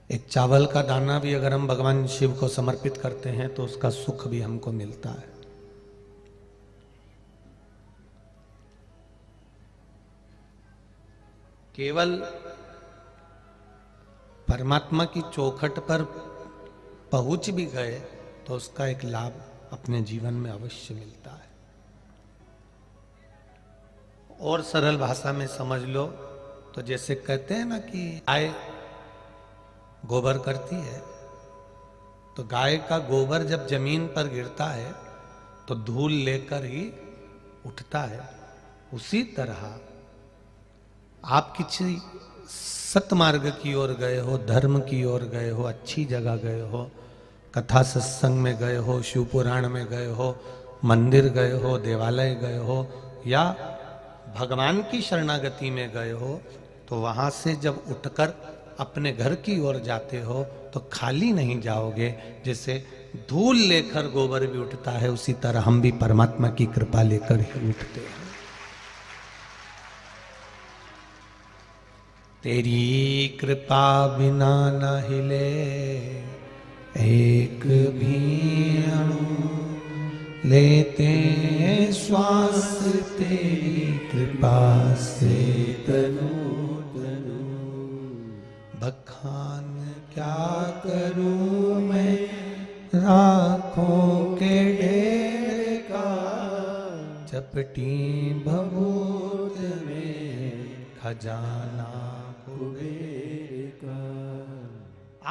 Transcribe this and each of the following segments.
एक चावल का दाना भी अगर हम भगवान शिव को समर्पित करते हैं तो उसका सुख भी हमको मिलता है। केवल परमात्मा की चौखट पर पहुंच भी गए तो उसका एक लाभ अपने जीवन में अवश्य मिलता है। और सरल भाषा में समझ लो तो जैसे कहते हैं ना कि गाय गोबर करती है, तो गाय का गोबर जब जमीन पर गिरता है तो धूल लेकर ही उठता है। उसी तरह आप किसी सतमार्ग की ओर गए हो, धर्म की ओर गए हो, अच्छी जगह गए हो, कथा सत्संग में गए हो, शिव पुराण में गए हो, मंदिर गए हो, देवालय गए हो, या भगवान की शरणागति में गए हो, तो वहां से जब उठकर अपने घर की ओर जाते हो तो खाली नहीं जाओगे। जैसे धूल लेकर गोबर भी उठता है, उसी तरह हम भी परमात्मा की कृपा लेकर ही उठते हैं। तेरी कृपा बिना न हिले एक भी अणु, लेते श्वास तेरी कृपा से तनु तनु। बखान क्या करूं मैं राखों के ढेर का, चपटी भभूत में खजाना कुबेर का।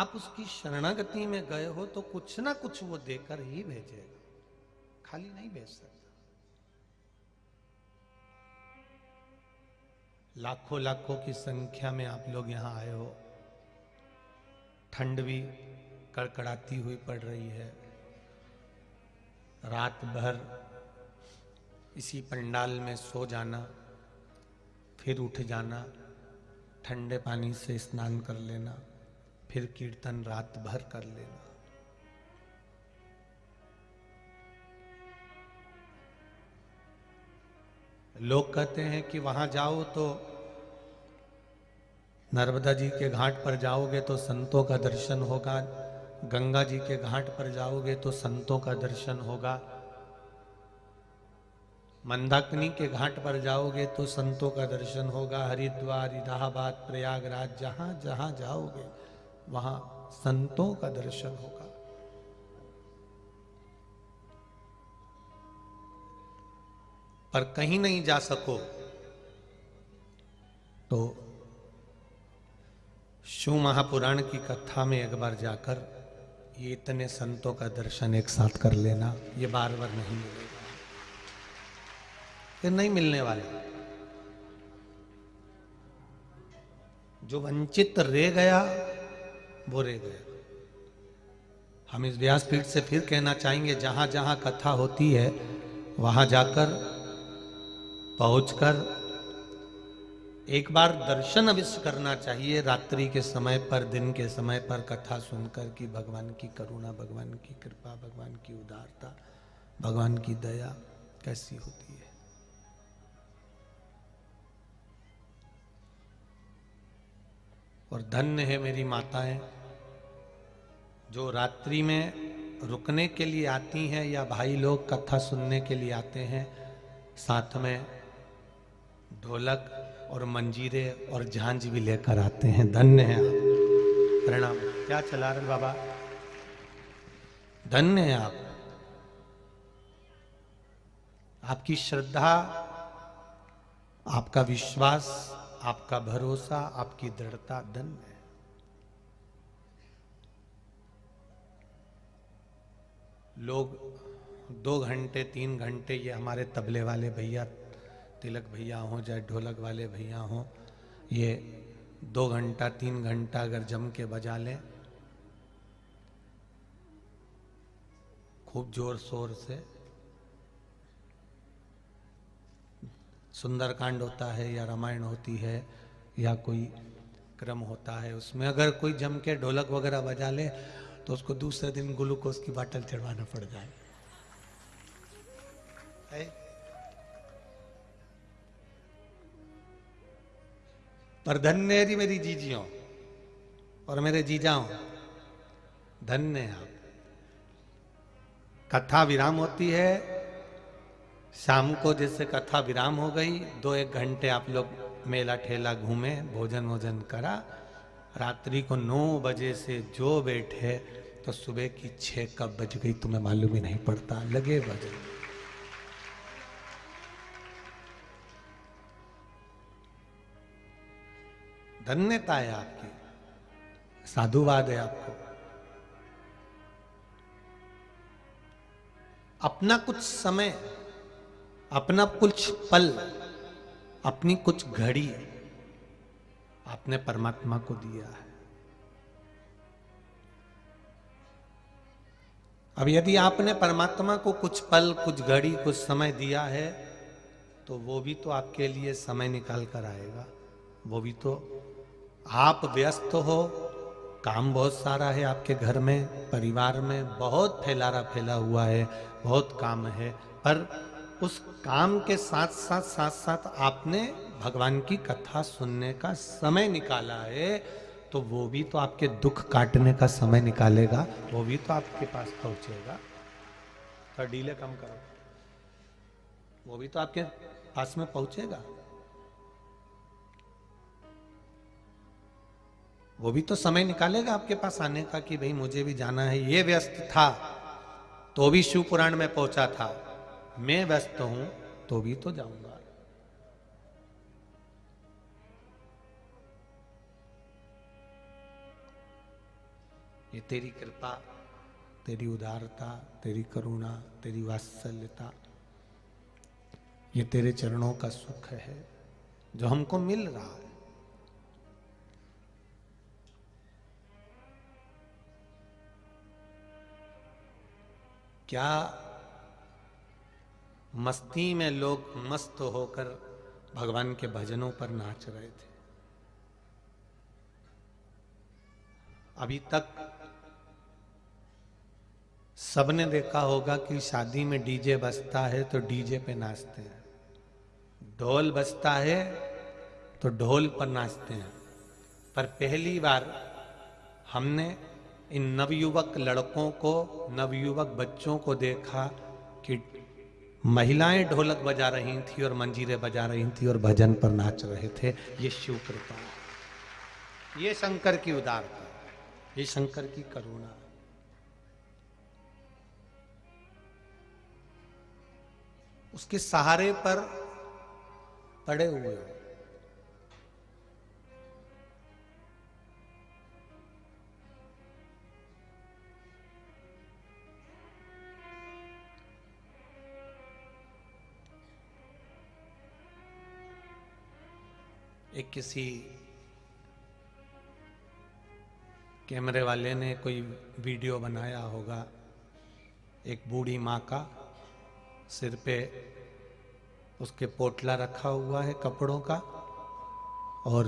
आप उसकी शरणागति में गए हो तो कुछ ना कुछ वो देकर ही भेजेगा, खाली नहीं भेज सकता। लाखों लाखों की संख्या में आप लोग यहां आए हो, ठंड भी कड़कड़ाती हुई पड़ रही है, रात भर इसी पंडाल में सो जाना, फिर उठ जाना, ठंडे पानी से स्नान कर लेना, फिर कीर्तन रात भर कर लेना। लोग कहते हैं कि वहां जाओ तो नर्मदा जी के घाट पर जाओगे तो संतों का दर्शन होगा, गंगा जी के घाट पर जाओगे तो संतों का दर्शन होगा, मंदाकिनी के घाट पर जाओगे तो संतों का दर्शन होगा, हरिद्वार, इलाहाबाद, प्रयागराज, जहां जहां जाओगे वहां संतों का दर्शन होगा। पर कहीं नहीं जा सको तो शिव महापुराण की कथा में एक बार जाकर ये इतने संतों का दर्शन एक साथ कर लेना, ये बार बार नहीं मिलेगा, ये नहीं मिलने वाला। जो वंचित रह गया वो रह गया। हम इस व्यासपीठ से फिर कहना चाहेंगे, जहां जहां कथा होती है वहां जाकर पहुंचकर एक बार दर्शन अवश्य करना चाहिए, रात्रि के समय पर, दिन के समय पर कथा सुनकर कि भगवान की करुणा, भगवान की कृपा, भगवान की उदारता, भगवान की दया कैसी होती है। और धन्य है मेरी माताएं जो रात्रि में रुकने के लिए आती हैं, या भाई लोग कथा सुनने के लिए आते हैं, साथ में ढोलक और मंजीरे और झांझ भी लेकर आते हैं। धन्य है आप, प्रणाम। क्या चला रहे बाबा, धन्य है आप। आपकी श्रद्धा, आपका विश्वास, आपका भरोसा, आपकी दृढ़ता धन्य है। लोग 2 घंटे 3 घंटे, ये हमारे तबले वाले भैया, तिलक भैया हों चाहे ढोलक वाले भैया हों, ये 2 घंटा 3 घंटा अगर जम के बजा लें खूब जोर शोर से, सुंदरकांड होता है या रामायण होती है या कोई क्रम होता है, उसमें अगर कोई जम के ढोलक वगैरह बजा ले तो उसको दूसरे दिन ग्लूकोज की बाटल चढ़वाना पड़ जाए। पर धन्य मेरी जीजियों, और मेरे जीजाओं, धन्य हैं आप। कथा विराम होती है शाम को, जैसे कथा विराम हो गई, 2-1 घंटे आप लोग मेला ठेला घूमे, भोजन वोजन करा, रात्रि को 9 बजे से जो बैठे तो सुबह की 6 कब बज गई तुम्हें मालूम ही नहीं पड़ता, लगे बजे। धन्यता है आपकी, साधुवाद है आपको। अपना कुछ समय, अपना कुछ पल, अपनी कुछ घड़ी आपने परमात्मा को दिया है। अब यदि आपने परमात्मा को कुछ पल, कुछ घड़ी, कुछ समय दिया है तो वो भी तो आपके लिए समय निकाल कर आएगा। वो भी तो, आप व्यस्त हो, काम बहुत सारा है आपके घर में, परिवार में बहुत फैला हुआ है, बहुत काम है, पर उस काम के साथ साथ आपने भगवान की कथा सुनने का समय निकाला है, तो वो भी तो आपके दुख काटने का समय निकालेगा, वो भी तो आपके पास पहुंचेगा। थोड़ा डीले कम करो, वो भी तो आपके पास में पहुंचेगा। वो भी तो समय निकालेगा आपके पास आने का कि भाई मुझे भी जाना है। ये व्यस्त था तो भी शिव पुराण में पहुंचा था, मैं व्यस्त हूं तो भी तो जाऊंगा। ये तेरी कृपा, तेरी उदारता, तेरी करुणा, तेरी वात्सल्यता, ये तेरे चरणों का सुख है जो हमको मिल रहा है। क्या मस्ती में लोग मस्त होकर भगवान के भजनों पर नाच रहे थे। अभी तक सबने देखा होगा कि शादी में डीजे बजता है तो डीजे पे नाचते हैं, ढोल बजता है तो ढोल पर नाचते हैं। पर पहली बार हमने इन नवयुवक लड़कों को, नवयुवक बच्चों को देखा कि महिलाएं ढोलक बजा रही थी और मंजीरे बजा रही थी और भजन पर नाच रहे थे। ये शिव कृपा है, ये शंकर की उदारता, ये शंकर की करुणा। उसके सहारे पर पड़े हुए हो। एक किसी कैमरे वाले ने कोई वीडियो बनाया होगा, एक बूढ़ी माँ का सिर पे उसके पोटला रखा हुआ है कपड़ों का, और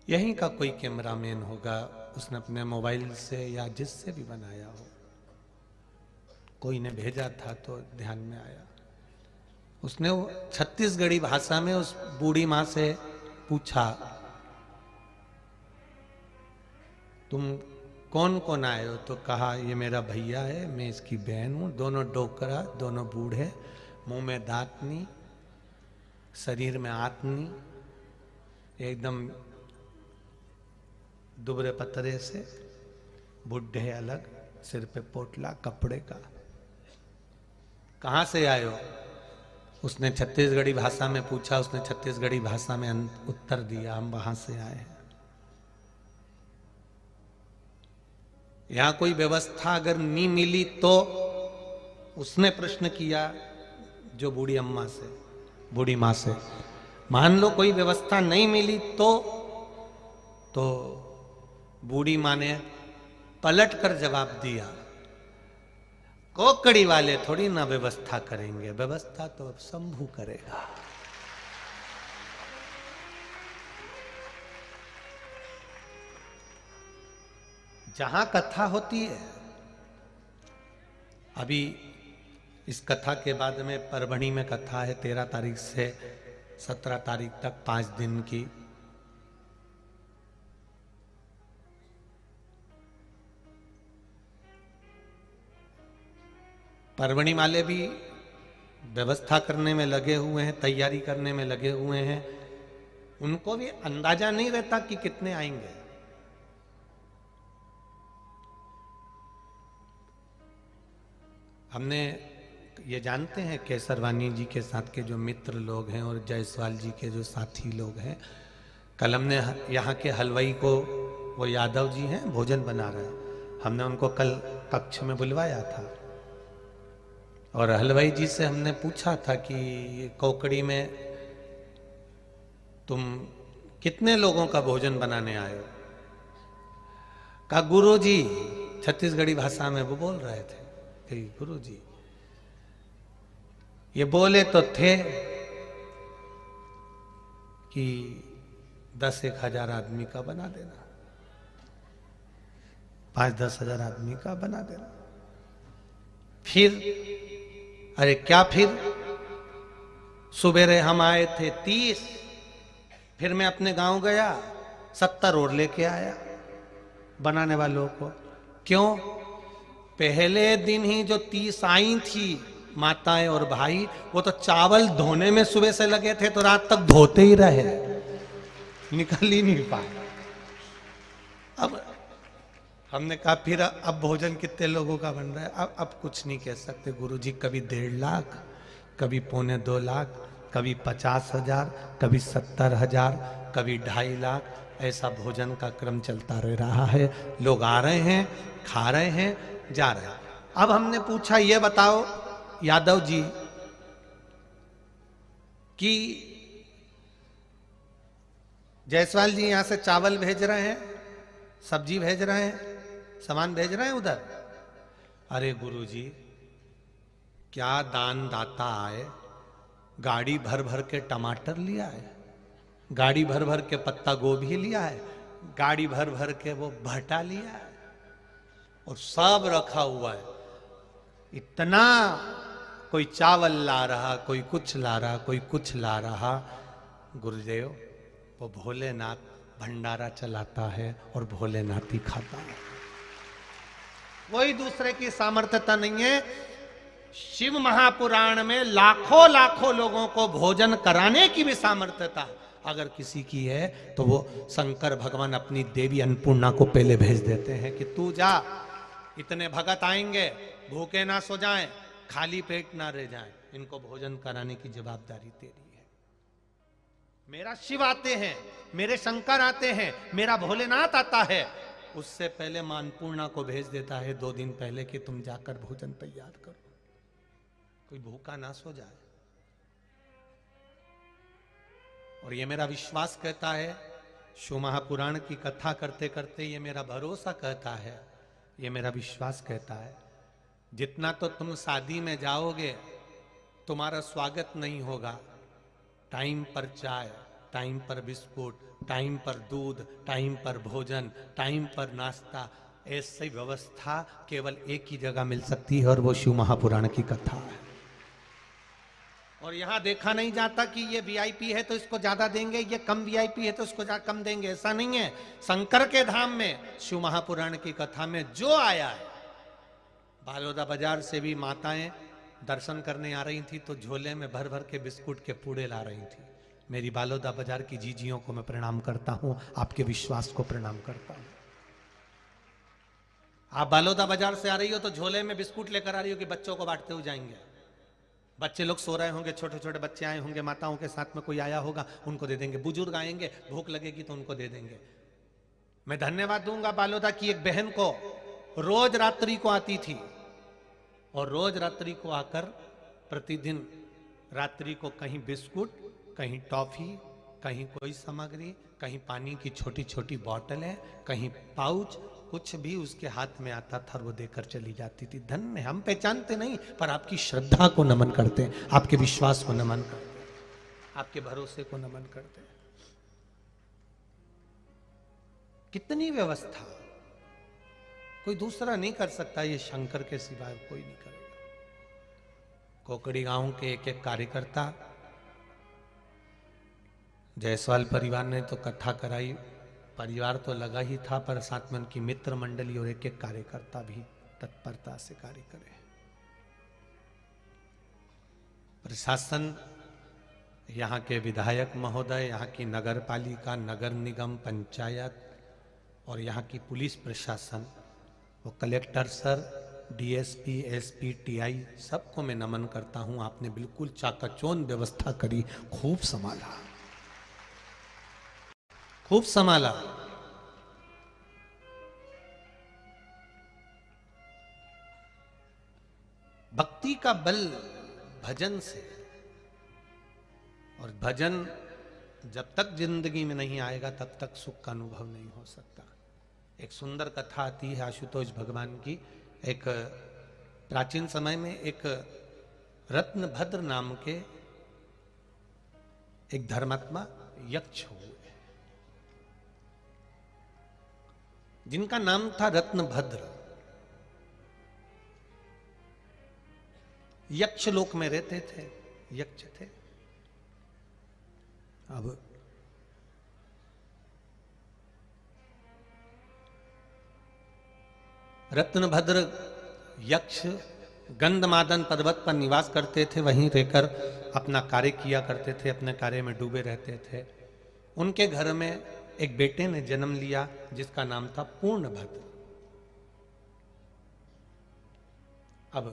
यहीं का कोई कैमरामैन होगा, उसने अपने मोबाइल से या जिससे भी बनाया हो, कोई ने भेजा था तो ध्यान में आया। उसने वो छत्तीसगढ़ी भाषा में उस बूढ़ी माँ से पूछा, तुम कौन कौन आए हो? तो कहा ये मेरा भैया है, मैं इसकी बहन हूं, दोनों डोकरा, दोनों बूढ़े, मुंह में दांत नहीं, शरीर में आंत नहीं, एकदम दुबरे पतरे से, बुढ़े अलग, सिर पे पोटला कपड़े का। कहां से आए हो? उसने छत्तीसगढ़ी भाषा में पूछा, उसने छत्तीसगढ़ी भाषा में उत्तर दिया, हम वहां से आए हैं। यहां कोई व्यवस्था अगर नहीं मिली तो, उसने प्रश्न किया जो बूढ़ी अम्मा से, बूढ़ी मां से, मान लो कोई व्यवस्था नहीं मिली तो बूढ़ी मां ने पलट कर जवाब दिया, कोकड़ी वाले थोड़ी ना व्यवस्था करेंगे, व्यवस्था तो शंभू करेगा। जहां कथा होती है, अभी इस कथा के बाद में परभणी में कथा है 13 तारीख से 17 तारीख तक, 5 दिन की। परवणी वाले भी व्यवस्था करने में लगे हुए हैं, तैयारी करने में लगे हुए हैं। उनको भी अंदाजा नहीं रहता कि कितने आएंगे। हमने ये जानते हैं केसरवानी जी के साथ के जो मित्र लोग हैं और जायसवाल जी के जो साथी लोग हैं, कल हमने यहाँ के हलवाई को, वो यादव जी हैं, भोजन बना रहे हैं, हमने उनको कल कक्ष में बुलवाया था और हलवाई जी से हमने पूछा था कि कोकड़ी में तुम कितने लोगों का भोजन बनाने आए हो? कहा गुरु जी, छत्तीसगढ़ी भाषा में वो बोल रहे थे कि गुरु जी, ये बोले तो थे कि 10-1 हजार आदमी का बना देना, 5-10 हजार आदमी का बना देना। फिर अरे क्या फिर, सुबेरे हम आए थे 30, फिर मैं अपने गांव गया 70 और लेके आया बनाने वालों को। क्यों? पहले दिन ही जो 30 आई थी माताएं और भाई, वो तो चावल धोने में सुबह से लगे थे, तो रात तक धोते ही रहे, निकल ही नहीं पाए। अब हमने कहा फिर अब भोजन कितने लोगों का बन रहा है? अब कुछ नहीं कह सकते गुरु जी, कभी 1.5 लाख, कभी 1.25 लाख, कभी 50 हजार, कभी 70 हजार, कभी 2.5 लाख, ऐसा भोजन का क्रम चलता रह रहा है। लोग आ रहे हैं, खा रहे हैं, जा रहे हैं। अब हमने पूछा, ये बताओ यादव जी कि जायसवाल जी यहां से चावल भेज रहे हैं, सब्जी भेज रहे हैं, सामान भेज रहे हैं उधर। अरे गुरुजी, क्या दान दाता आए, गाड़ी भर भर के टमाटर लिया है, गाड़ी भर भर के पत्ता गोभी लिया है, गाड़ी भर भर के वो भटा लिया है और सब रखा हुआ है। इतना कोई चावल ला रहा, कोई कुछ ला रहा, कोई कुछ ला रहा। गुरुदेव, वो भोलेनाथ भंडारा चलाता है और भोलेनाथ ही खाता है, कोई दूसरे की सामर्थ्यता नहीं है। शिव महापुराण में लाखों लाखों लोगों को भोजन कराने की भी सामर्थ्यता अगर किसी की है तो वो शंकर भगवान अपनी देवी अन्नपूर्णा को पहले भेज देते हैं कि तू जा, इतने भगत आएंगे, भूखे ना सो जाएं, खाली पेट ना रह जाएं, इनको भोजन कराने की जवाबदारी तेरी है। मेरा शिव आते हैं, मेरे शंकर आते हैं, मेरा भोलेनाथ आता है, उससे पहले मां अन्नपूर्णा को भेज देता है 2 दिन पहले कि तुम जाकर भोजन तैयार करो, कोई भूखा ना सो जाए। और ये मेरा विश्वास कहता है, शिव महापुराण की कथा करते करते ये मेरा भरोसा कहता है, ये मेरा विश्वास कहता है, जितना तो तुम शादी में जाओगे तुम्हारा स्वागत नहीं होगा, टाइम पर चाय, टाइम पर बिस्कुट, टाइम पर दूध, टाइम पर भोजन, टाइम पर नाश्ता, ऐसी व्यवस्था केवल एक ही जगह मिल सकती है और वो शिव महापुराण की कथा है। और यहां देखा नहीं जाता कि ये वीआईपी है तो इसको ज्यादा देंगे, ये कम वीआईपी है तो इसको कम देंगे, ऐसा नहीं है। शंकर के धाम में शिव महापुराण की कथा में जो आया है, बालोदा बाजार से भी माताएं दर्शन करने आ रही थी तो झोले में भर भर के बिस्कुट के पूड़े ला रही थी। मेरी बालोदा बाजार की जीजियों को मैं प्रणाम करता हूं, आपके विश्वास को प्रणाम करता हूं। आप बालोदा बाजार से आ रही हो तो झोले में बिस्कुट लेकर आ रही हो कि बच्चों को बांटते हुए जाएंगे। बच्चे लोग सो रहे होंगे, छोटे छोटे बच्चे आए होंगे, माताओं के साथ में कोई आया होगा, उनको दे देंगे। बुजुर्ग आएंगे, भूख लगेगी तो उनको दे देंगे। मैं धन्यवाद दूंगा बालोदा की एक बहन को, रोज रात्रि को आती थी और रोज रात्रि को आकर प्रतिदिन रात्रि को कहीं बिस्कुट, कहीं टॉफी, कहीं कोई सामग्री, कहीं पानी की छोटी छोटी बोतलें, कहीं पाउच, कुछ भी उसके हाथ में आता था और वो देकर चली जाती थी। धन्य, हम पहचानते नहीं पर आपकी श्रद्धा को नमन करते हैं, आपके विश्वास को नमन करते हैं, आपके भरोसे को नमन करते हैं। कितनी व्यवस्था, कोई दूसरा नहीं कर सकता, ये शंकर के सिवाय कोई नहीं करेगा। कोकड़ी गांव के एक एक कार्यकर्ता, जायसवाल परिवार ने तो कथा कराई, परिवार तो लगा ही था पर साथ में उनकी मित्र मंडली और एक एक कार्यकर्ता भी तत्परता से कार्य करे। प्रशासन, यहाँ के विधायक महोदय, यहाँ की नगर पालिका, नगर निगम, पंचायत और यहाँ की पुलिस प्रशासन, वो collector sir, DSP, SP, TI, सबको मैं नमन करता हूँ। आपने बिल्कुल चाकचौंध व्यवस्था करी, खूब संभाला, खूब संभाला। भक्ति का बल भजन से, और भजन जब तक जिंदगी में नहीं आएगा तब तक सुख का अनुभव नहीं हो सकता। एक सुंदर कथा आती है आशुतोष भगवान की। एक प्राचीन समय में एक रत्नभद्र नाम के एक धर्मात्मा यक्ष हुए, जिनका नाम था रत्नभद्र। यक्ष लोक में रहते थे, यक्ष थे। अब रत्नभद्र यक्ष गंधमादन पर्वत पर निवास करते थे, वहीं रहकर अपना कार्य किया करते थे, अपने कार्य में डूबे रहते थे। उनके घर में एक बेटे ने जन्म लिया जिसका नाम था पूर्णभद्र। अब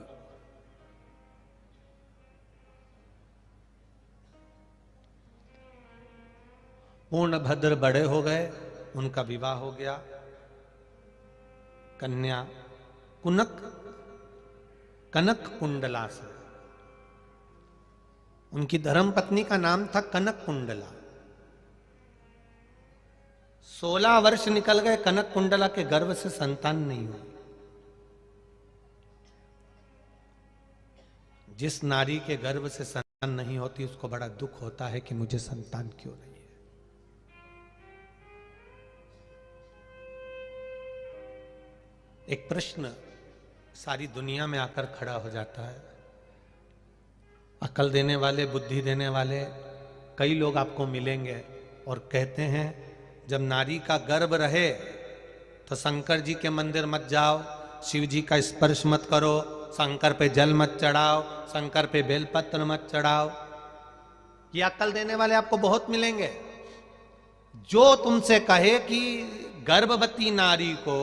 पूर्णभद्र बड़े हो गए, उनका विवाह हो गया। कन्या कनक कुंडला से, उनकी धर्म पत्नी का नाम था कनक कुंडला। 16 वर्ष निकल गए, कनक कुंडला के गर्भ से संतान नहीं हुई। जिस नारी के गर्भ से संतान नहीं होती उसको बड़ा दुख होता है कि मुझे संतान क्यों नहीं है। एक प्रश्न सारी दुनिया में आकर खड़ा हो जाता है। अकल देने वाले, बुद्धि देने वाले कई लोग आपको मिलेंगे और कहते हैं जब नारी का गर्भ रहे तो शंकर जी के मंदिर मत जाओ, शिव जी का स्पर्श मत करो, शंकर पे जल मत चढ़ाओ, शंकर पे बेलपत्र मत चढ़ाओ। ये अकल देने वाले आपको बहुत मिलेंगे। जो तुमसे कहे कि गर्भवती नारी को,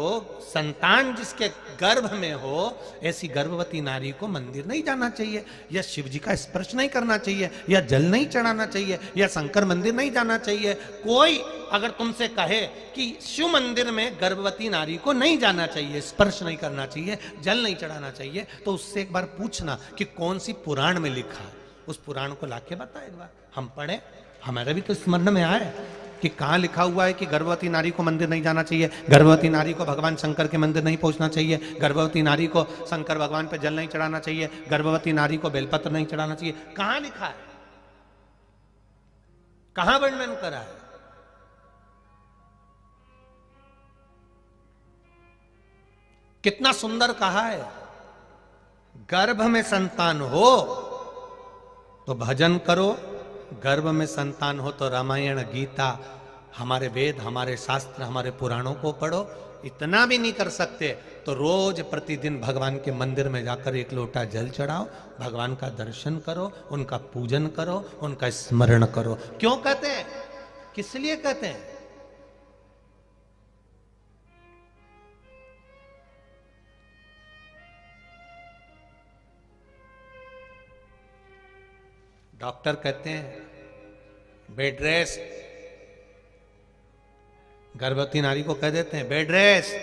संतान जिसके गर्भ में हो, ऐसी गर्भवती नारी को मंदिर नहीं जाना चाहिए, या शिव जी का स्पर्श नहीं करना चाहिए, या जल नहीं चढ़ाना चाहिए, या शंकर मंदिर नहीं जाना चाहिए। कोई अगर तुमसे कहे कि शिव मंदिर में गर्भवती नारी को नहीं जाना चाहिए, स्पर्श नहीं करना चाहिए, जल नहीं चढ़ाना चाहिए, तो उससे एक बार पूछना कि कौन सी पुराण में लिखा है। उस पुराण को लाके बता एक बार, हम पढ़े, हमारे भी तो स्मरण में आए कि कहाँ लिखा हुआ है कि गर्भवती नारी को मंदिर नहीं जाना चाहिए, गर्भवती नारी को भगवान शंकर के मंदिर नहीं पहुंचना चाहिए, गर्भवती नारी को शंकर भगवान पे जल नहीं चढ़ाना चाहिए, गर्भवती नारी को बेलपत्र नहीं चढ़ाना चाहिए। कहाँ लिखा है, कहाँ वर्णन करा है? कितना सुंदर कहा है, गर्भ में संतान हो तो भजन करो, गर्भ में संतान हो तो रामायण, गीता, हमारे वेद, हमारे शास्त्र, हमारे पुराणों को पढ़ो। इतना भी नहीं कर सकते तो रोज प्रतिदिन भगवान के मंदिर में जाकर एक लोटा जल चढ़ाओ, भगवान का दर्शन करो, उनका पूजन करो, उनका स्मरण करो। क्यों कहते हैं, किस लिए कहते हैं? डॉक्टर कहते हैं बेड रेस्ट, गर्भवती नारी को कह देते हैं बेड रेस्ट,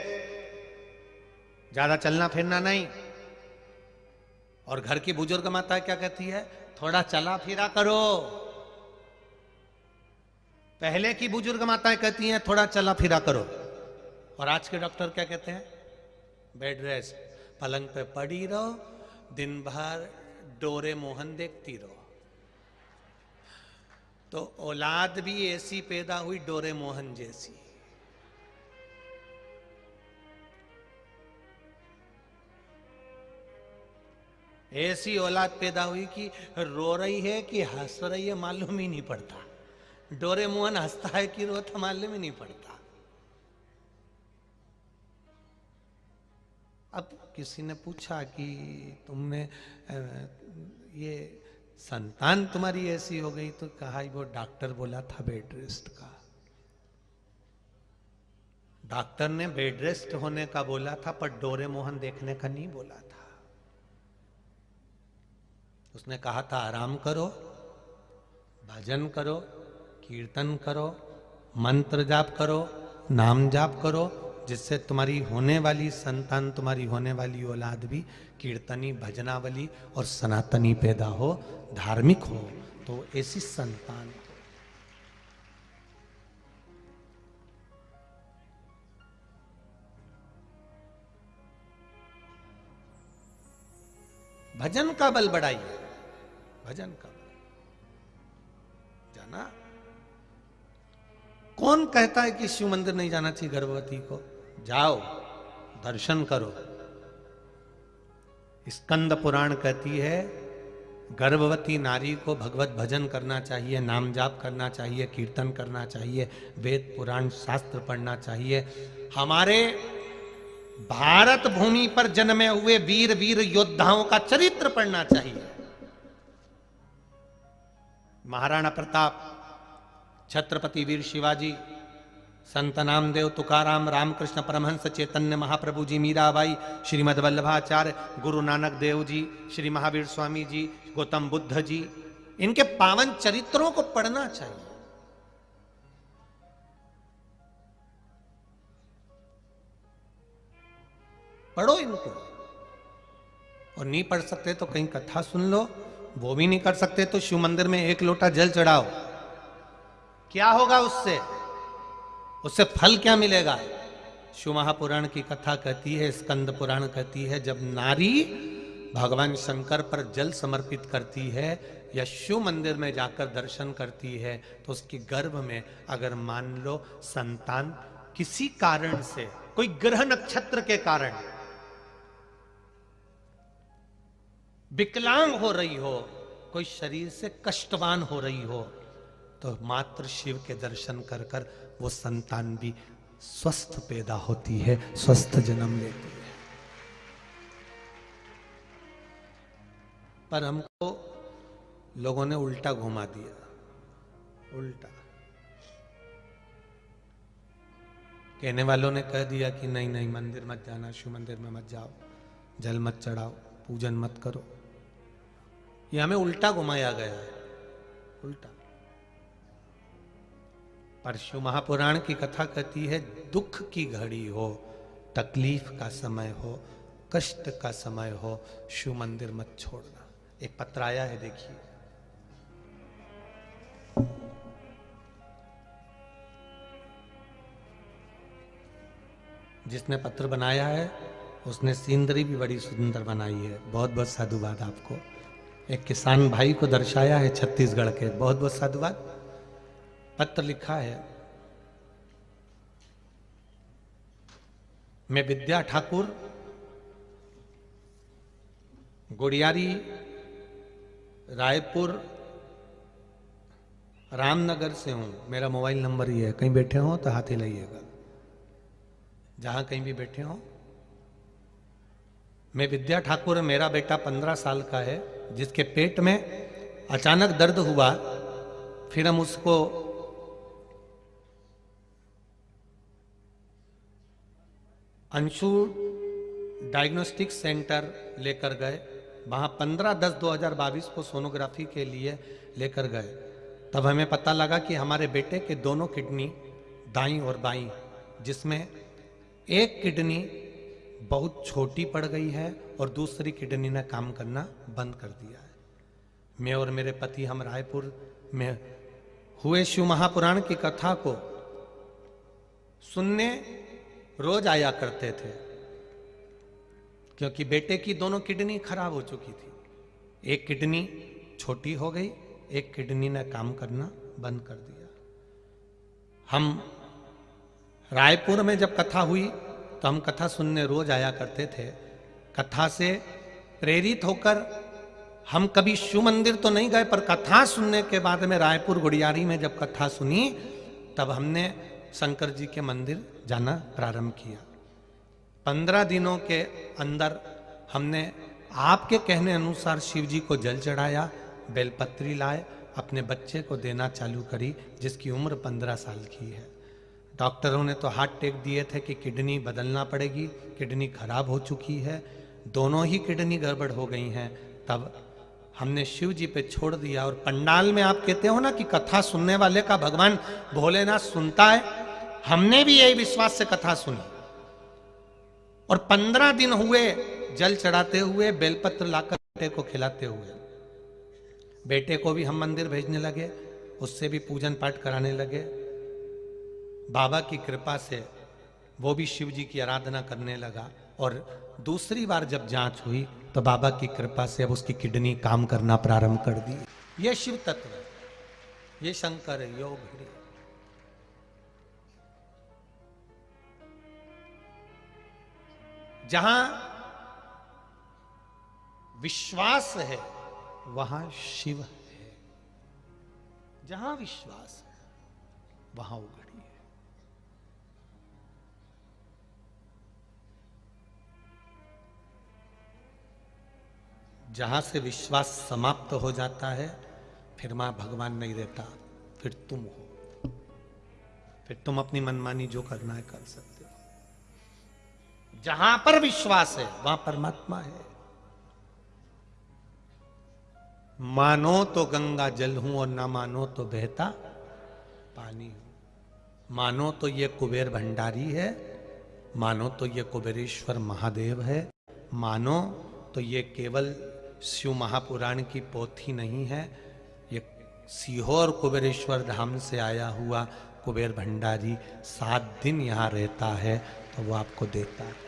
ज्यादा चलना फिरना नहीं। और घर की बुजुर्ग माता क्या कहती है, थोड़ा चला फिरा करो। पहले की बुजुर्ग माताएं कहती हैं थोड़ा चला फिरा करो, और आज के डॉक्टर क्या कहते हैं, बेड रेस्ट, पलंग पे पड़ी रहो, दिन भर डोरे मोहन देखती रहो। तो औलाद भी ऐसी पैदा हुई डोरे मोहन जैसी। ऐसी औलाद पैदा हुई कि रो रही है कि हंस रही है मालूम ही नहीं पड़ता, डोरे मोहन हंसता है कि रोता मालूम ही नहीं पड़ता। अब किसी ने पूछा कि तुमने ये संतान तुम्हारी ऐसी हो गई, तो कहा वो डॉक्टर बोला था बेड रेस्ट का। डॉक्टर ने बेड रेस्ट होने का बोला था, पर डोरेमोहन देखने का नहीं बोला था। उसने कहा था आराम करो, भजन करो, कीर्तन करो, मंत्र जाप करो, नाम जाप करो, जिससे तुम्हारी होने वाली संतान, तुम्हारी होने वाली औलाद भी कीर्तनी, भजनावली और सनातनी पैदा हो, धार्मिक हो। तो ऐसी संतान। भजन का बल बढ़ाइए, भजन का बल। जाना, कौन कहता है कि शिव मंदिर नहीं जाना चाहिए गर्भवती को? जाओ, दर्शन करो। स्कंद पुराण कहती है गर्भवती नारी को भगवत भजन करना चाहिए, नाम जाप करना चाहिए, कीर्तन करना चाहिए, वेद पुराण शास्त्र पढ़ना चाहिए। हमारे भारत भूमि पर जन्मे हुए वीर वीर योद्धाओं का चरित्र पढ़ना चाहिए। महाराणा प्रताप, छत्रपति वीर शिवाजी, संत नामदेव, तुकाराम, रामकृष्ण परमहंस, चैतन्य महाप्रभु जी, मीराबाई, श्रीमद वल्लभाचार्य, गुरु नानक देव जी, श्री महावीर स्वामी जी, गौतम बुद्ध जी, इनके पावन चरित्रों को पढ़ना चाहिए। पढ़ो इनको। और नहीं पढ़ सकते तो कहीं कथा सुन लो, वो भी नहीं कर सकते तो शिव मंदिर में एक लोटा जल चढ़ाओ। क्या होगा उससे? उससे फल क्या मिलेगा? शिव महापुराण की कथा कहती है, स्कंद पुराण कहती है, जब नारी भगवान शंकर पर जल समर्पित करती है या शिव मंदिर में जाकर दर्शन करती है, तो उसके गर्भ में अगर मान लो संतान किसी कारण से, कोई ग्रह नक्षत्र के कारण विकलांग हो रही हो, कोई शरीर से कष्टवान हो रही हो, तो मात्र शिव के दर्शन कर कर वो संतान भी स्वस्थ पैदा होती है, स्वस्थ जन्म लेती है। पर हमको लोगों ने उल्टा घुमा दिया, उल्टा। कहने वालों ने कह दिया कि नहीं नहीं, मंदिर मत जाना, शिव मंदिर में मत जाओ, जल मत चढ़ाओ, पूजन मत करो। ये हमें उल्टा घुमाया गया है, उल्टा। पर शिव महापुराण की कथा कहती है, दुख की घड़ी हो, तकलीफ का समय हो, कष्ट का समय हो, शिव मंदिर मत छोड़ना। एक पत्र आया है, देखिए। जिसने पत्र बनाया है उसने सीनरी भी बड़ी सुंदर बनाई है। बहुत बहुत साधुवाद आपको। एक किसान भाई को दर्शाया है छत्तीसगढ़ के, बहुत बहुत साधुवाद। पत्र लिखा है, मैं विद्या ठाकुर, गुड़ियारी, रायपुर, रामनगर से हूं। मेरा मोबाइल नंबर ही है, कहीं बैठे हो तो हाथ हिलाइएगा, जहां कहीं भी बैठे हो। मैं विद्या ठाकुर, मेरा बेटा 15 साल का है, जिसके पेट में अचानक दर्द हुआ। फिर हम उसको अंशु डायग्नोस्टिक सेंटर लेकर गए। वहाँ 15/10/2022 को सोनोग्राफी के लिए लेकर गए। तब हमें पता लगा कि हमारे बेटे के दोनों किडनी, दाईं और बाईं, जिसमें एक किडनी बहुत छोटी पड़ गई है और दूसरी किडनी ने काम करना बंद कर दिया है। मैं और मेरे पति, हम रायपुर में हुए शिव महापुराण की कथा को सुनने रोज आया करते थे, क्योंकि बेटे की दोनों किडनी खराब हो चुकी थी। एक किडनी छोटी हो गई, एक किडनी ने काम करना बंद कर दिया। हम रायपुर में जब कथा हुई तो हम कथा सुनने रोज आया करते थे। कथा से प्रेरित होकर हम कभी शिव मंदिर तो नहीं गए, पर कथा सुनने के बाद में रायपुर गुड़ियारी में जब कथा सुनी, तब हमने शंकर जी के मंदिर जाना प्रारंभ किया। 15 दिनों के अंदर हमने आपके कहने अनुसार शिव जी को जल चढ़ाया, बेलपत्री लाए, अपने बच्चे को देना चालू करी, जिसकी उम्र 15 साल की है। डॉक्टरों ने तो हाथ टेक दिए थे कि किडनी बदलना पड़ेगी, किडनी खराब हो चुकी है, दोनों ही किडनी गड़बड़ हो गई हैं। तब हमने शिव जी पे छोड़ दिया। और पंडाल में आप कहते हो ना कि कथा सुनने वाले का भगवान भोलेनाथ सुनता है, हमने भी यही विश्वास से कथा सुनी। और 15 दिन हुए जल चढ़ाते हुए, बेलपत्र लाकर बेटे को खिलाते हुए। बेटे को भी हम मंदिर भेजने लगे, उससे भी पूजन पाठ कराने लगे। बाबा की कृपा से वो भी शिव जी की आराधना करने लगा। और दूसरी बार जब जांच हुई तो बाबा की कृपा से अब उसकी किडनी काम करना प्रारंभ कर दी। ये शिव तत्व है, ये शंकर योग है। जहां विश्वास है वहां शिव है, जहां विश्वास है वहां उघड़ी है। जहां से विश्वास समाप्त हो जाता है फिर मां भगवान नहीं रहता, फिर तुम हो, फिर तुम अपनी मनमानी जो करना है कर सकते हो। जहां पर विश्वास है वहां परमात्मा है। मानो तो गंगा जल हूं और ना मानो तो बहता पानी हूं। मानो तो ये कुबेर भंडारी है, मानो तो ये कुबेरेश्वर महादेव है, मानो तो ये केवल शिव महापुराण की पोथी नहीं है, ये सीहोर कुबेरेश्वर धाम से आया हुआ कुबेर भंडारी 7 दिन यहां रहता है तो वो आपको देता है।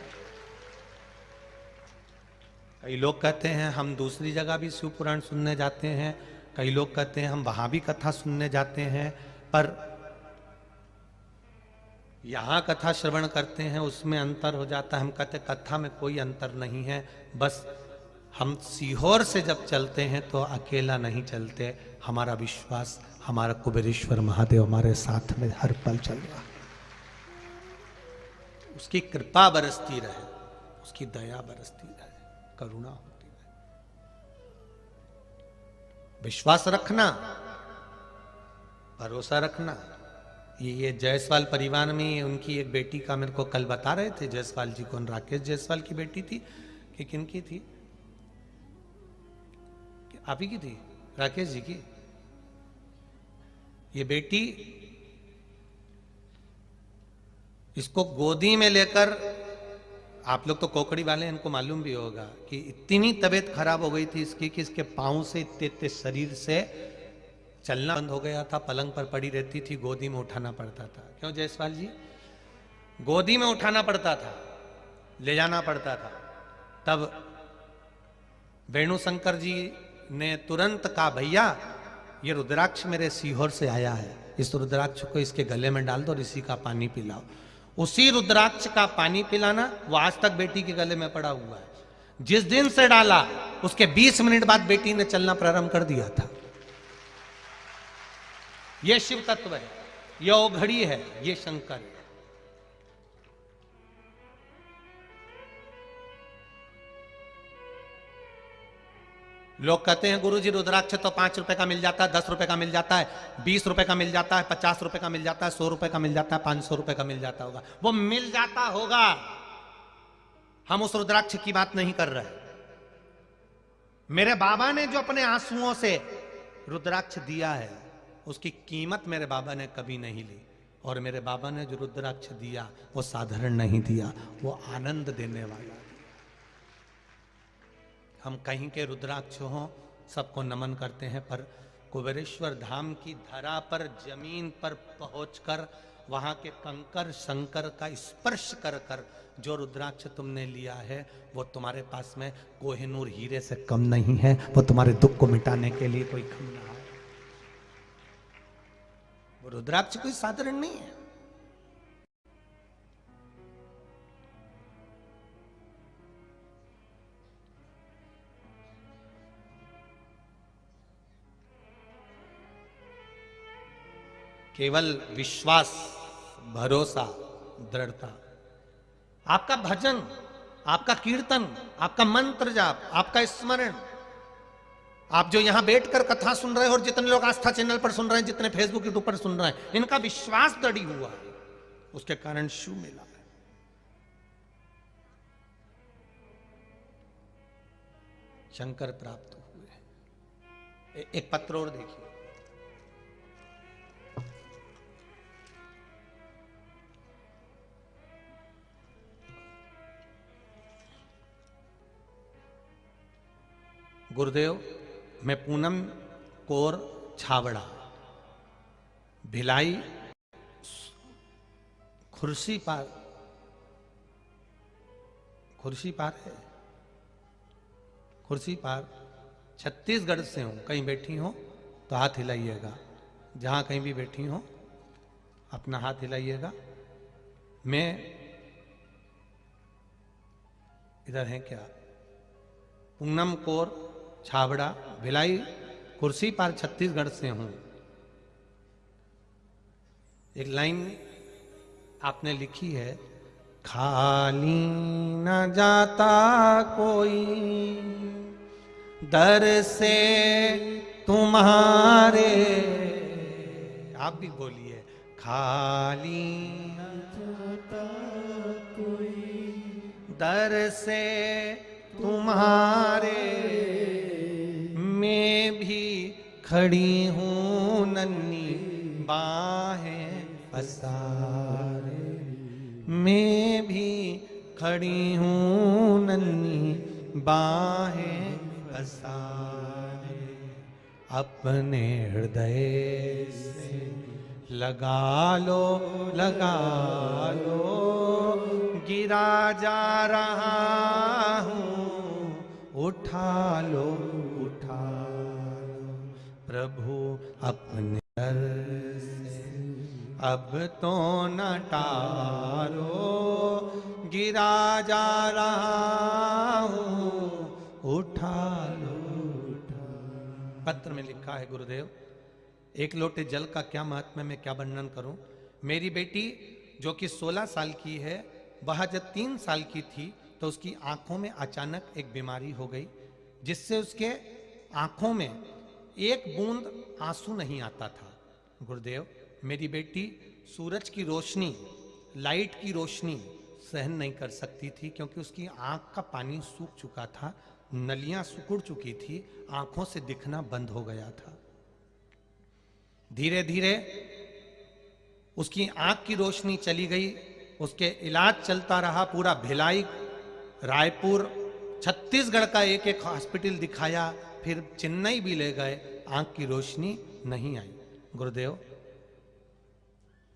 कई लोग कहते हैं हम दूसरी जगह भी शिव पुराण सुनने जाते हैं, कई लोग कहते हैं हम वहां भी कथा सुनने जाते हैं, पर यहां कथा श्रवण करते हैं उसमें अंतर हो जाता है। हम कहते कथा में कोई अंतर नहीं है, बस हम सीहोर से जब चलते हैं तो अकेला नहीं चलते, हमारा विश्वास, हमारा कुबेरेश्वर महादेव हमारे साथ में हर पल चल रहा है। उसकी कृपा बरसती रहे, उसकी दया बरसती रहे, करुणा होती रहे। विश्वास रखना, भरोसा रखना। ये जायसवाल परिवार में उनकी एक बेटी का मेरे को कल बता रहे थे जायसवाल जी, कौन राकेश जायसवाल की बेटी थी कि किनकी थी, आप ही की थी, राकेश जी की। ये बेटी इसको गोदी में लेकर, आप लोग तो कोकड़ी वाले इनको मालूम भी होगा कि इतनी तबीयत खराब हो गई थी इसकी कि इसके पांव से इतने शरीर से चलना बंद हो गया था, पलंग पर पड़ी रहती थी, गोदी में उठाना पड़ता था। क्यों जायसवाल जी? गोदी में उठाना पड़ता था, ले जाना पड़ता था। तब वेणु शंकर जी ने तुरंत कहा भैया ये रुद्राक्ष मेरे सीहोर से आया है, इस रुद्राक्ष को इसके गले में डाल दो और इसी का पानी पिलाओ। उसी रुद्राक्ष का पानी पिलाना वो आज तक बेटी के गले में पड़ा हुआ है। जिस दिन से डाला उसके 20 मिनट बाद बेटी ने चलना प्रारंभ कर दिया था। यह शिव तत्व है, यह ओघड़ी है, यह शंकर है। लोग कहते हैं गुरुजी रुद्राक्ष तो 5 रुपए का मिल जाता है, 10 रुपए का मिल जाता है, 20 रुपए का मिल जाता है, 50 रुपए का मिल जाता है, 100 रुपए का मिल जाता है, 500 रुपए का मिल जाता होगा। वो मिल जाता होगा, हम उस रुद्राक्ष की बात नहीं कर रहे। मेरे बाबा ने जो अपने आंसुओं से रुद्राक्ष दिया है उसकी कीमत मेरे बाबा ने कभी नहीं ली। और मेरे बाबा ने जो रुद्राक्ष दिया वो साधारण नहीं दिया, वो आनंद देने वाला। हम कहीं के रुद्राक्ष हों सबको नमन करते हैं, पर कुबेरेश्वर धाम की धरा पर, जमीन पर पहुंचकर वहां के कंकर शंकर का स्पर्श कर कर जो रुद्राक्ष तुमने लिया है वो तुम्हारे पास में कोहिनूर हीरे से कम नहीं है, वो तुम्हारे दुख को मिटाने के लिए कोई कम ना है। वो रुद्राक्ष कोई साधारण नहीं है। केवल विश्वास, भरोसा, दृढ़ता, आपका भजन, आपका कीर्तन, आपका मंत्र जाप, आपका स्मरण, आप जो यहां बैठकर कथा सुन रहे हो और जितने लोग आस्था चैनल पर सुन रहे हैं, जितने फेसबुक यूट्यूब पर सुन रहे हैं, इनका विश्वास दृढ़ हुआ है, उसके कारण शिव मिला है। शंकर प्राप्त हुए। एक पत्र और देखिए। गुरुदेव, मैं पूनम कौर छाबड़ा, भिलाई खुर्सी पार है, खुर्सी पार छत्तीसगढ़ से हूं। कहीं बैठी हो तो हाथ हिलाइएगा, जहां कहीं भी बैठी हो अपना हाथ हिलाइएगा। मैं इधर है क्या? पूनम कौर छाबड़ा, भिलाई कुर्सी पार छत्तीसगढ़ से हूं। एक लाइन आपने लिखी है, खाली न जाता कोई दर से तुम्हारे। आप भी बोलिए, खाली न जाता कोई दर से तुम्हारे, मैं भी खड़ी हूं नन्ही बाहें पसारे, मैं भी खड़ी हूं नन्ही बाहें पसारे, अपने हृदय से लगा लो, गिरा जा रहा हूं, उठा लो, प्रभु अपने दर से अब तो न टालो, गिरा जा रहा हूं, उठा लो। पत्र में लिखा है, गुरुदेव, एक लोटे जल का क्या महत्व है, मैं क्या वर्णन करूं। मेरी बेटी जो कि 16 साल की है, वह जब 3 साल की थी तो उसकी आंखों में अचानक एक बीमारी हो गई, जिससे उसके आंखों में एक बूंद आंसू नहीं आता था। गुरुदेव, मेरी बेटी सूरज की रोशनी, लाइट की रोशनी सहन नहीं कर सकती थी, क्योंकि उसकी आंख का पानी सूख चुका था, नलियां सिकुड़ चुकी थी, आंखों से दिखना बंद हो गया था। धीरे धीरे उसकी आंख की रोशनी चली गई, उसके इलाज चलता रहा, पूरा भिलाई, रायपुर, छत्तीसगढ़ का एक एक हॉस्पिटल दिखाया, फिर चेन्नई भी ले गए, आंख की रोशनी नहीं आई। गुरुदेव,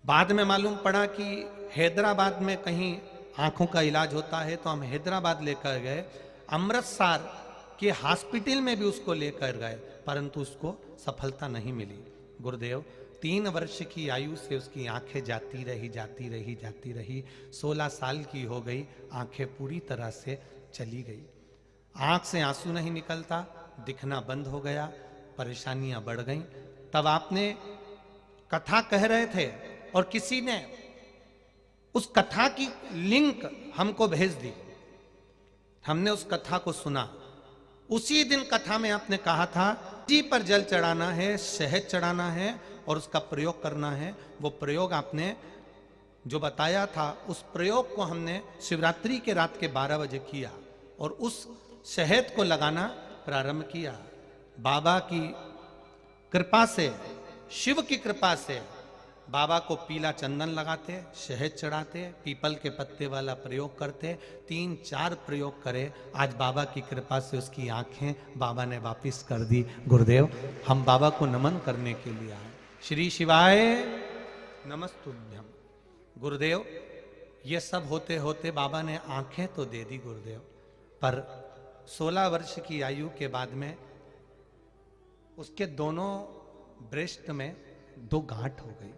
बाद में मालूम पड़ा कि हैदराबाद में कहीं आंखों का इलाज होता है, तो हम हैदराबाद लेकर गए, अमृतसर के हॉस्पिटल में भी उसको लेकर गए, परंतु उसको सफलता नहीं मिली। गुरुदेव, 3 वर्ष की आयु से उसकी आंखें जाती रही, 16 साल की हो गई, आंखें पूरी तरह से चली गई, आंख से आंसू नहीं निकलता, दिखना बंद हो गया, परेशानियां बढ़ गईं। तब आपने कथा कह रहे थे और किसी ने उस कथा की लिंक हमको भेज दी, हमने उस कथा को सुना। उसी दिन कथा में आपने कहा था, जी पर जल चढ़ाना है, शहद चढ़ाना है और उसका प्रयोग करना है। वो प्रयोग आपने जो बताया था, उस प्रयोग को हमने शिवरात्रि के रात के 12 बजे किया और उस शहद को लगाना प्रारंभ किया। बाबा की कृपा से, शिव की कृपा से बाबा को पीला चंदन लगाते, शहद चढ़ाते, पीपल के पत्ते वाला प्रयोग करते, 3-4 प्रयोग करे। आज बाबा की कृपा से उसकी आंखें बाबा ने वापिस कर दी। गुरुदेव, हम बाबा को नमन करने के लिए आए। श्री शिवाय नमस्तुभ्यम। गुरुदेव, ये सब होते होते बाबा ने आंखें तो दे दी गुरुदेव, पर 16 वर्ष की आयु के बाद में उसके दोनों ब्रेस्ट में 2 गांठ हो गई।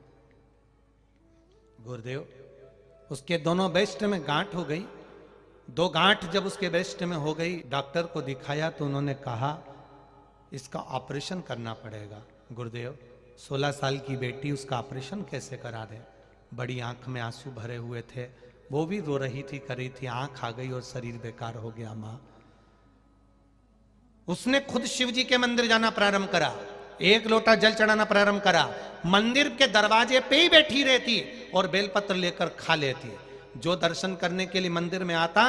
गुरुदेव, उसके दोनों ब्रेस्ट में गांठ हो गई। 2 गांठ जब उसके ब्रेस्ट में हो गई, डॉक्टर को दिखाया तो उन्होंने कहा इसका ऑपरेशन करना पड़ेगा। गुरुदेव, 16 साल की बेटी, उसका ऑपरेशन कैसे करा दे। बड़ी आंख में आंसू भरे हुए थे, वो भी रो रही थी, कर रही थी, आंख आ गई और शरीर बेकार हो गया। माँ, उसने खुद शिव जी के मंदिर जाना प्रारंभ करा, एक लोटा जल चढ़ाना प्रारंभ करा, मंदिर के दरवाजे पे ही बैठी रहती और बेलपत्र लेकर खा लेती। जो दर्शन करने के लिए मंदिर में आता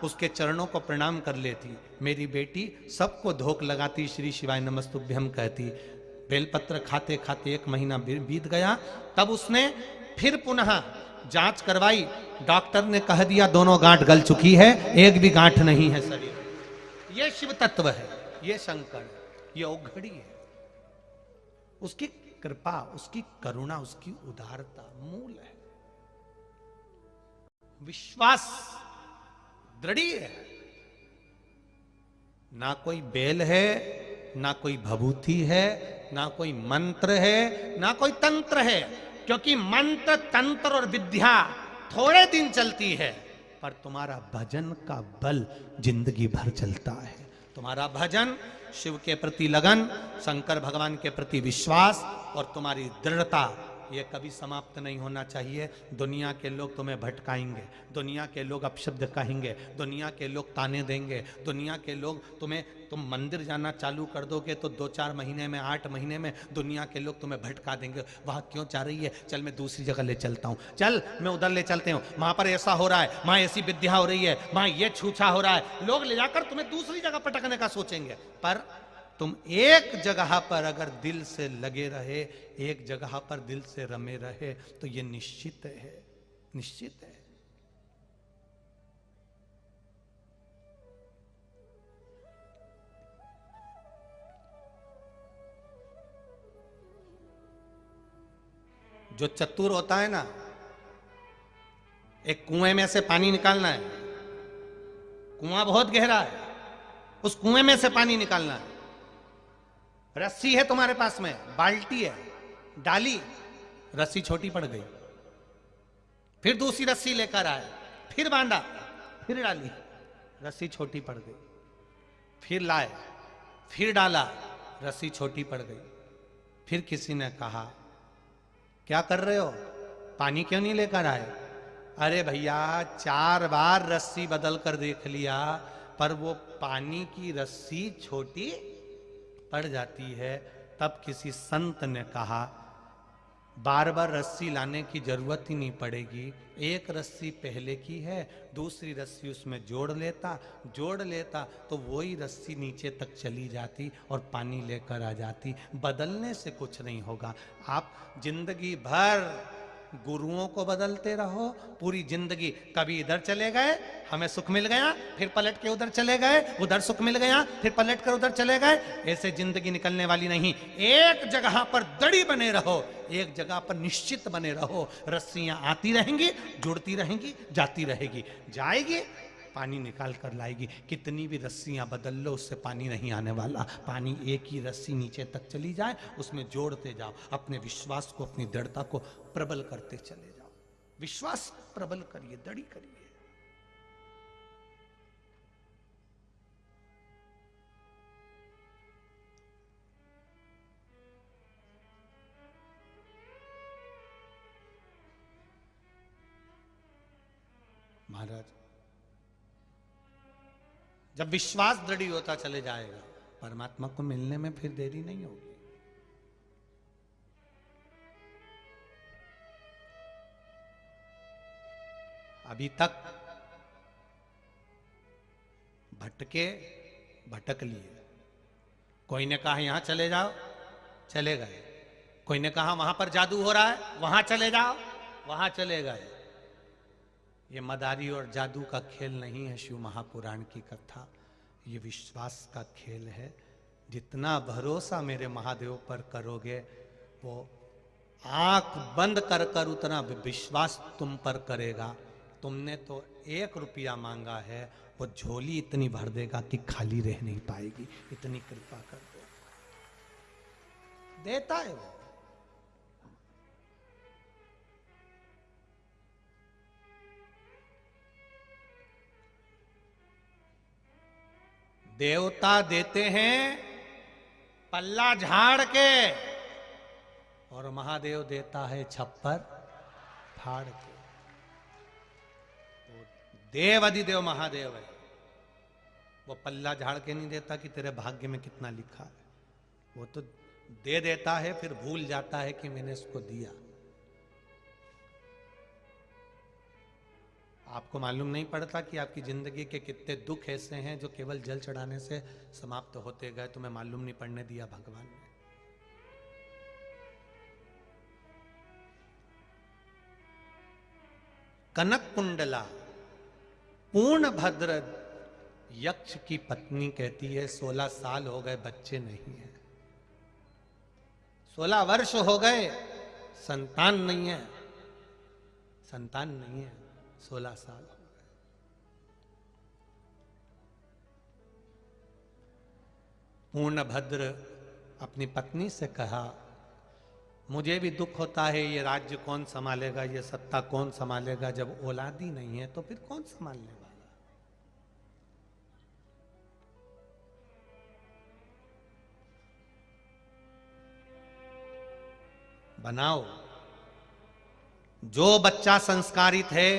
उसके चरणों को प्रणाम कर लेती। मेरी बेटी सबको धोख लगाती, श्री शिवाय नमस्तुभ्यम कहती। बेलपत्र खाते खाते 1 महीना बीत गया। तब उसने फिर पुनः जांच करवाई। डॉक्टर ने कह दिया दोनों गांठ गल चुकी है, एक भी गांठ नहीं है शरीर में। ये शिव तत्व है, ये शंकर है, ये औघड़ी है। उसकी कृपा, उसकी करुणा, उसकी उदारता मूल है। विश्वास दृढ़ है। ना कोई बेल है, ना कोई भभूति है, ना कोई मंत्र है, ना कोई तंत्र है। क्योंकि मंत्र, तंत्र और विद्या थोड़े दिन चलती है, पर तुम्हारा भजन का बल जिंदगी भर चलता है। तुम्हारा भजन, शिव के प्रति लगन, शंकर भगवान के प्रति विश्वास और तुम्हारी दृढ़ता, ये कभी समाप्त नहीं होना चाहिए। दुनिया के लोग तुम्हें भटकाएंगे, दुनिया के लोग अपशब्द कहेंगे, दुनिया के लोग ताने देंगे, दुनिया के लोग तुम मंदिर जाना चालू कर दोगे तो 2-4 महीने में, 8 महीने में दुनिया के लोग तुम्हें भटका देंगे। वहां क्यों जा रही है? चल मैं दूसरी जगह ले चलता हूं, चल मैं उधर ले चलते हूं, वहां पर ऐसा हो रहा है, वहां ऐसी विद्या हो रही है, वहां ये छूछा हो रहा है। लोग ले जाकर तुम्हें दूसरी जगह पटकने का सोचेंगे। पर तुम एक जगह पर अगर दिल से लगे रहे, एक जगह पर दिल से रमे रहे, तो ये निश्चित है, निश्चित है। जो चतुर होता है ना, एक कुएं में से पानी निकालना है, कुआं बहुत गहरा है, उस कुएं में से पानी निकालना है। रस्सी है तुम्हारे पास में, बाल्टी है, डाली, रस्सी छोटी पड़ गई, फिर दूसरी रस्सी लेकर आए, फिर बांधा, फिर डाली, रस्सी छोटी पड़ गई, फिर लाए, फिर डाला, रस्सी छोटी पड़ गई। फिर किसी ने कहा क्या कर रहे हो, पानी क्यों नहीं लेकर आए? अरे भैया 4 बार रस्सी बदल कर देख लिया, पर वो पानी की रस्सी छोटी पड़ जाती है। तब किसी संत ने कहा बार बार रस्सी लाने की जरूरत ही नहीं पड़ेगी, एक रस्सी पहले की है, दूसरी रस्सी उसमें जोड़ लेता तो वही रस्सी नीचे तक चली जाती और पानी लेकर आ जाती। बदलने से कुछ नहीं होगा। आप जिंदगी भर गुरुओं को बदलते रहो, पूरी जिंदगी कभी इधर चले गए, हमें सुख मिल गया, फिर पलट के उधर चले गए, उधर सुख मिल गया, फिर पलट कर उधर चले गए। ऐसे जिंदगी निकलने वाली नहीं। एक जगह पर दड़ी बने रहो, एक जगह पर निश्चित बने रहो। रस्सियां आती रहेंगी, जुड़ती रहेंगी, जाती रहेगी, जाएगी, पानी निकाल कर लाएगी। कितनी भी रस्सियां बदल लो, उससे पानी नहीं आने वाला। पानी एक ही रस्सी नीचे तक चली जाए, उसमें जोड़ते जाओ, अपने विश्वास को, अपनी दृढ़ता को प्रबल करते चले जाओ। विश्वास प्रबल करिए, दृढ़ करिए। महाराज, जब विश्वास दृढ़ होता चले जाएगा, परमात्मा को मिलने में फिर देरी नहीं होगी। अभी तक भटक लिए। कोई ने कहा यहां चले जाओ, चले गए। कोई ने कहा वहां पर जादू हो रहा है, वहां चले जाओ, वहां चले गए। ये मदारी और जादू का खेल नहीं है शिव महापुराण की कथा, ये विश्वास का खेल है। जितना भरोसा मेरे महादेव पर करोगे, वो आंख बंद कर कर उतना विश्वास तुम पर करेगा। तुमने तो 1 रुपया मांगा है, वो झोली इतनी भर देगा कि खाली रह नहीं पाएगी, इतनी कृपा कर देगा। देता है वो। देवता देते हैं पल्ला झाड़ के, और महादेव देता है छप्पर फाड़ के। तो देव अधिदेव महादेव है। वो पल्ला झाड़ के नहीं देता कि तेरे भाग्य में कितना लिखा है, वो तो दे देता है, फिर भूल जाता है कि मैंने इसको दिया। आपको मालूम नहीं पड़ता कि आपकी जिंदगी के कितने दुख ऐसे हैं जो केवल जल चढ़ाने से समाप्त होते गए, तुम्हें मालूम नहीं पड़ने दिया भगवान ने। कनक कुंडला पूर्ण भद्र यक्ष की पत्नी कहती है 16 साल हो गए बच्चे नहीं है, 16 वर्ष हो गए संतान नहीं है, संतान नहीं है, 16 साल हो गए। पूर्ण भद्र अपनी पत्नी से कहा मुझे भी दुख होता है, ये राज्य कौन संभालेगा, ये सत्ता कौन संभालेगा, जब औलाद ही नहीं है तो फिर कौन संभालने वाला। बनाओ, जो बच्चा संस्कारित है,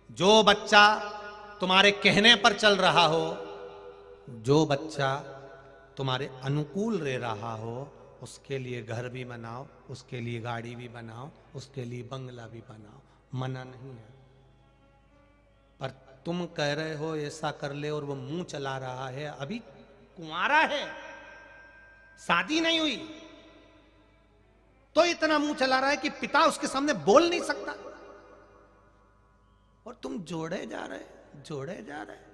जो बच्चा तुम्हारे कहने पर चल रहा हो, जो बच्चा तुम्हारे अनुकूल रह रहा हो, उसके लिए घर भी बनाओ, उसके लिए गाड़ी भी बनाओ, उसके लिए बंगला भी बनाओ, मना नहीं है। पर तुम कह रहे हो ऐसा कर ले और वो मुंह चला रहा है, अभी कुंवारा है, शादी नहीं हुई, तो इतना मुंह चला रहा है कि पिता उसके सामने बोल नहीं सकता, और तुम जोड़े जा रहे, जोड़े जा रहे।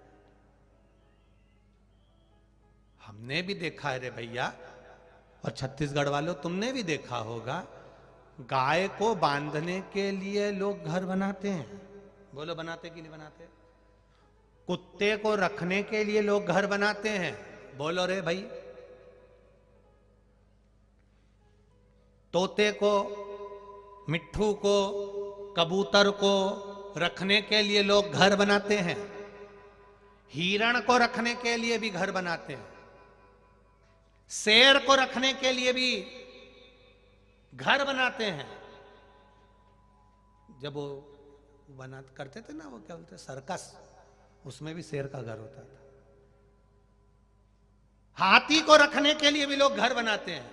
हमने भी देखा है रे भैया, और छत्तीसगढ़ वालों तुमने भी देखा होगा, गाय को बांधने के लिए लोग घर बनाते हैं। बोलो बनाते कि नहीं बनाते? कुत्ते को रखने के लिए लोग घर बनाते हैं। बोलो रे भाई। तोते को, मिट्ठू को, कबूतर को रखने के लिए लोग घर बनाते हैं। हिरण को रखने के लिए भी घर बनाते हैं। शेर को रखने के लिए भी घर बनाते हैं। जब वो बना करते थे ना, वो क्या बोलते, सर्कस, उसमें भी शेर का घर होता था। हाथी को रखने के लिए भी लोग घर बनाते हैं।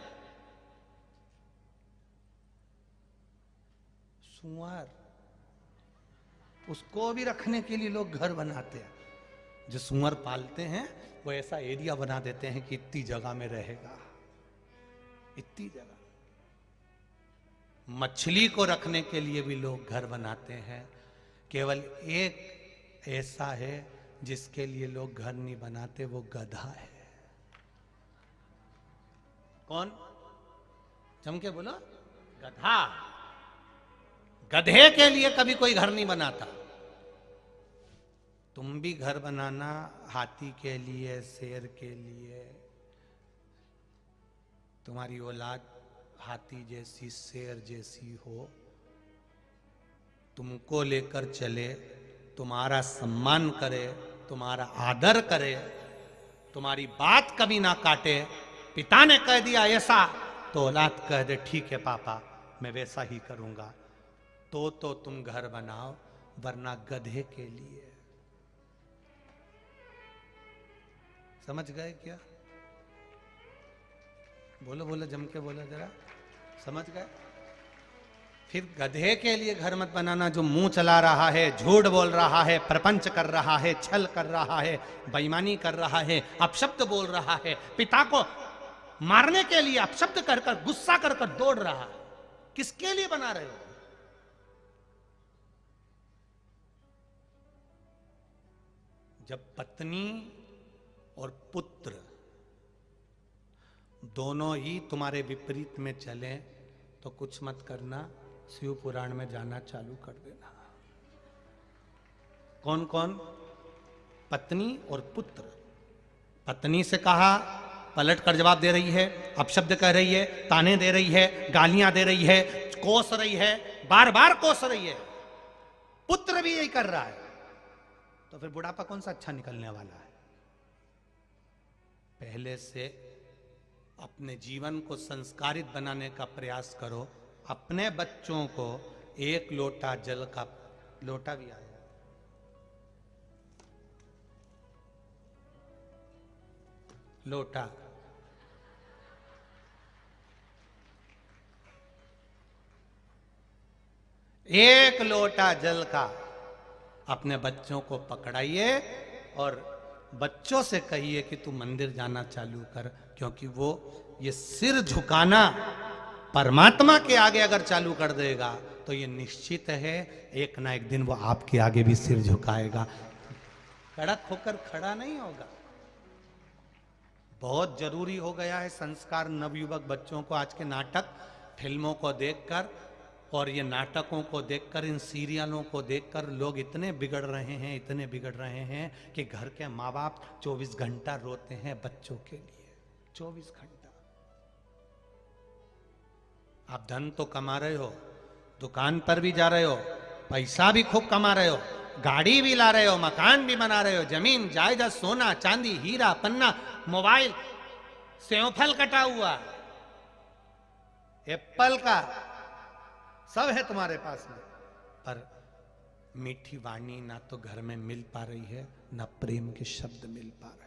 सुअर, उसको भी रखने के लिए लोग घर बनाते हैं। जो सुअर पालते हैं वो ऐसा एरिया बना देते हैं कि इतनी जगह में रहेगा, इतनी जगह। मछली को रखने के लिए भी लोग घर बनाते हैं। केवल एक ऐसा है जिसके लिए लोग घर नहीं बनाते, वो गधा है। कौन? जम के बोलो, गधा। गधे के लिए कभी कोई घर नहीं बनाता। तुम भी घर बनाना हाथी के लिए, शेर के लिए। तुम्हारी औलाद हाथी जैसी, शेर जैसी हो, तुमको लेकर चले, तुम्हारा सम्मान करे, तुम्हारा आदर करे, तुम्हारी बात कभी ना काटे। पिता ने कह दिया ऐसा तो औलाद कह दे ठीक है पापा मैं वैसा ही करूंगा, तो तुम घर बनाओ, वरना गधे के लिए। समझ गए क्या? बोलो बोलो, जम के बोलो जरा, समझ गए? फिर गधे के लिए घर मत बनाना जो मुंह चला रहा है, झूठ बोल रहा है, प्रपंच कर रहा है, छल कर रहा है, बेईमानी कर रहा है, अपशब्द बोल रहा है, पिता को मारने के लिए अपशब्द कर कर, गुस्सा कर कर दौड़ रहा है। किसके लिए बना रहे हो? जब पत्नी और पुत्र दोनों ही तुम्हारे विपरीत में चले तो कुछ मत करना, शिव पुराण में जाना चालू कर देना। कौन कौन? पत्नी और पुत्र। पत्नी से कहा, पलट कर जवाब दे रही है, अपशब्द कह रही है, ताने दे रही है, गालियां दे रही है, कोस रही है, बार बार कोस रही है। पुत्र भी यही कर रहा है, तो फिर बुढ़ापा कौन सा अच्छा निकलने वाला है? पहले से अपने जीवन को संस्कारित बनाने का प्रयास करो। अपने बच्चों को एक लोटा जल का, लोटा भी आया, लोटा। एक लोटा जल का अपने बच्चों को पकड़ाइए और बच्चों से कहिए कि तू मंदिर जाना चालू कर, क्योंकि वो ये सिर झुकाना परमात्मा के आगे अगर चालू कर देगा तो ये निश्चित है एक ना एक दिन वो आपके आगे भी सिर झुकाएगा, कड़क होकर खड़ा नहीं होगा। बहुत जरूरी हो गया है संस्कार नवयुवक बच्चों को। आज के नाटक फिल्मों को देखकर और ये नाटकों को देखकर, इन सीरियलों को देखकर लोग इतने बिगड़ रहे हैं, इतने बिगड़ रहे हैं कि घर के माँ बाप 24 घंटा रोते हैं बच्चों के लिए। 24 घंटा। आप धन तो कमा रहे हो, दुकान पर भी जा रहे हो, पैसा भी खूब कमा रहे हो, गाड़ी भी ला रहे हो, मकान भी बना रहे हो, जमीन जायदाद, सोना चांदी, हीरा पन्ना, मोबाइल, सेवफल कटा हुआ, एप्पल का, सब है तुम्हारे पास में, पर मीठी वाणी ना तो घर में मिल पा रही है, ना प्रेम के शब्द मिल पा रहे हैं।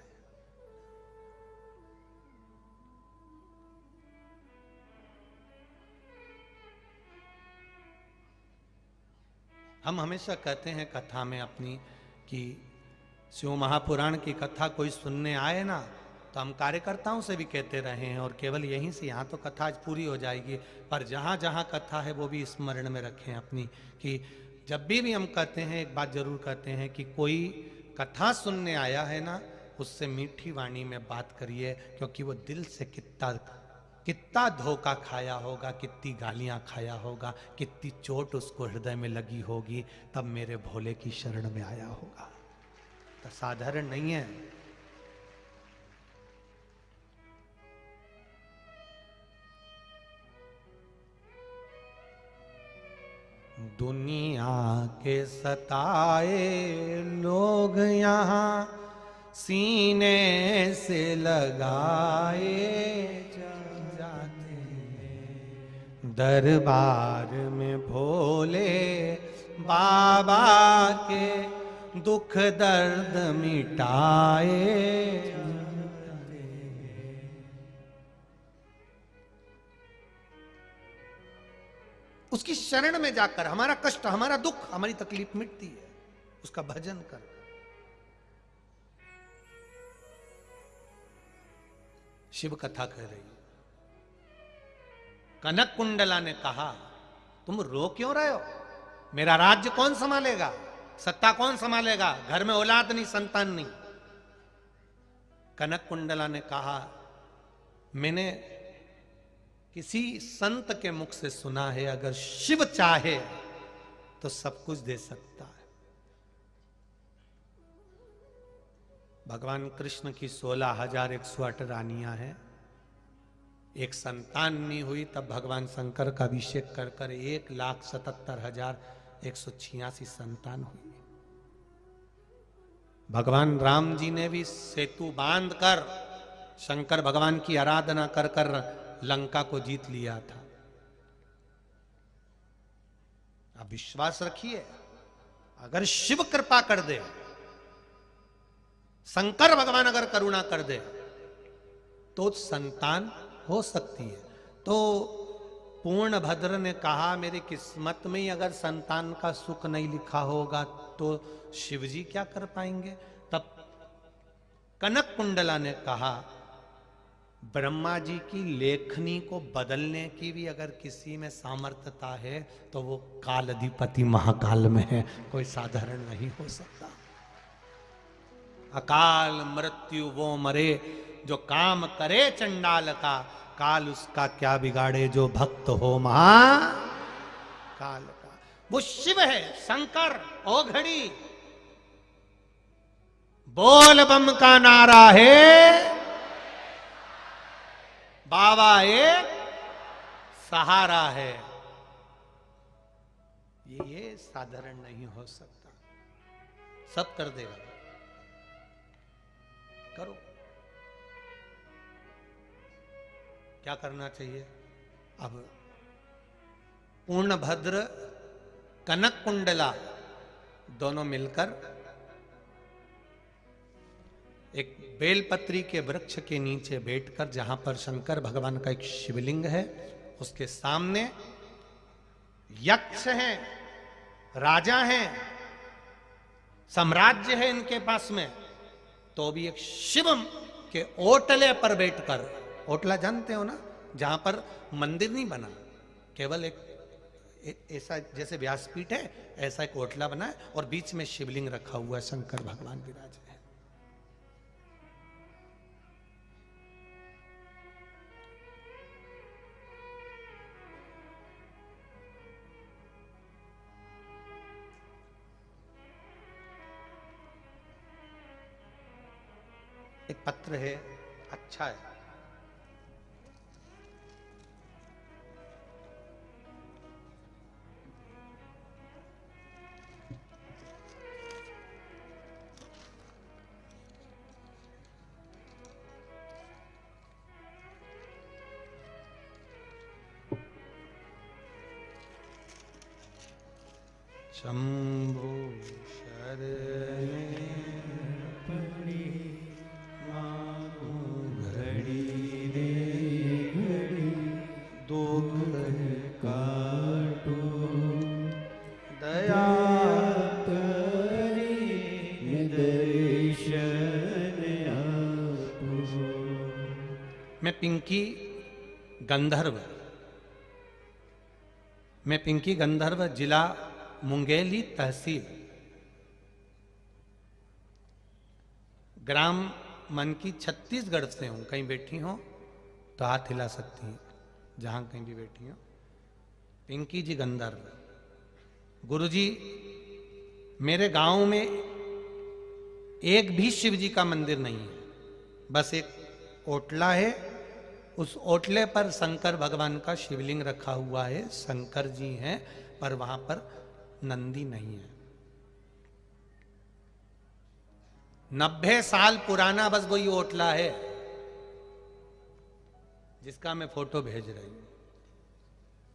हम हमेशा कहते हैं कथा में अपनी कि शिव महापुराण की कथा कोई सुनने आए ना, तो हम कार्यकर्ताओं से भी कहते रहे हैं, और केवल यहीं से, यहाँ तो कथा आज पूरी हो जाएगी, पर जहाँ जहाँ कथा है वो भी स्मरण में रखें अपनी, कि जब भी हम कहते हैं एक बात जरूर कहते हैं कि कोई कथा सुनने आया है ना, उससे मीठी वाणी में बात करिए, क्योंकि वो दिल से कितना धोखा खाया होगा, कितनी गालियां खाया होगा, कितनी चोट उसको हृदय में लगी होगी, तब मेरे भोले की शरण में आया होगा। तो साधारण नहीं है। दुनिया के सताए लोग यहाँ सीने से लगाए जाते हैं, दरबार में भोले बाबा के दुख दर्द मिटाए। उसकी शरण में जाकर हमारा कष्ट, हमारा दुख, हमारी तकलीफ मिटती है, उसका भजन कर। शिव कथा कह रही। कनक कुंडला ने कहा, तुम रो क्यों रहे हो? मेरा राज्य कौन संभालेगा? सत्ता कौन संभालेगा? घर में औलाद नहीं, संतान नहीं। कनक कुंडला ने कहा, मैंने किसी संत के मुख से सुना है, अगर शिव चाहे तो सब कुछ दे सकता है। भगवान कृष्ण की 16,108 रानियां हैं। एक संतान नहीं हुई तब भगवान शंकर का अभिषेक कर कर 1,77,186 संतान हुई। भगवान राम जी ने भी सेतु बांध कर शंकर भगवान की आराधना कर कर लंका को जीत लिया था। आप विश्वास रखिए, अगर शिव कृपा कर दे, शंकर भगवान अगर करुणा कर दे, तो संतान हो सकती है। तो पूर्णभद्र ने कहा, मेरी किस्मत में ही अगर संतान का सुख नहीं लिखा होगा तो शिवजी क्या कर पाएंगे? तब कनक कुंडला ने कहा, ब्रह्मा जी की लेखनी को बदलने की भी अगर किसी में सामर्थ्यता है तो वो काल अधिपति महाकाल में है, कोई साधारण नहीं हो सकता। अकाल मृत्यु वो मरे जो काम करे चंडाल का, काल उसका क्या बिगाड़े जो भक्त हो महाकाल का। वो शिव है, शंकर, ओघड़ी। बोल बम का नारा है, बाबा एक सहारा है। ये साधारण नहीं हो सकता, सब कर देगा। करो, क्या करना चाहिए? अब पूर्णभद्र, कनक कुंडला दोनों मिलकर एक बेलपत्री के वृक्ष के नीचे बैठकर, जहां पर शंकर भगवान का एक शिवलिंग है, उसके सामने यक्ष हैं, राजा हैं, साम्राज्य है इनके पास में, तो भी एक शिव के ओटले पर बैठकर, ओटला जानते हो ना, जहां पर मंदिर नहीं बना, केवल एक ऐसा जैसे व्यासपीठ है ऐसा एक ओटला बना है और बीच में शिवलिंग रखा हुआ है, शंकर भगवान विराज है। एक पत्र है, अच्छा है, शंभो शरणे पड़ी मानो घड़ी रे घड़ी दुख काटो दया करी दर्शन आपो। मैं पिंकी गंधर्व, जिला मुंगेली, तहसील ग्राम मन की छत्तीसगढ़ से हूं। कहीं बैठी हो तो हाथ हिला सकती हैं, जहां कहीं भी बैठी हो। पिंकी जी गंधर्व, गुरुजी मेरे गांव में एक भी शिव जी का मंदिर नहीं है, बस एक ओटला है, उस ओटले पर शंकर भगवान का शिवलिंग रखा हुआ है, शंकर जी हैं, पर वहां पर नंदी नहीं है। 90 साल पुराना बस वही ओटला है जिसका मैं फोटो भेज रही हूं।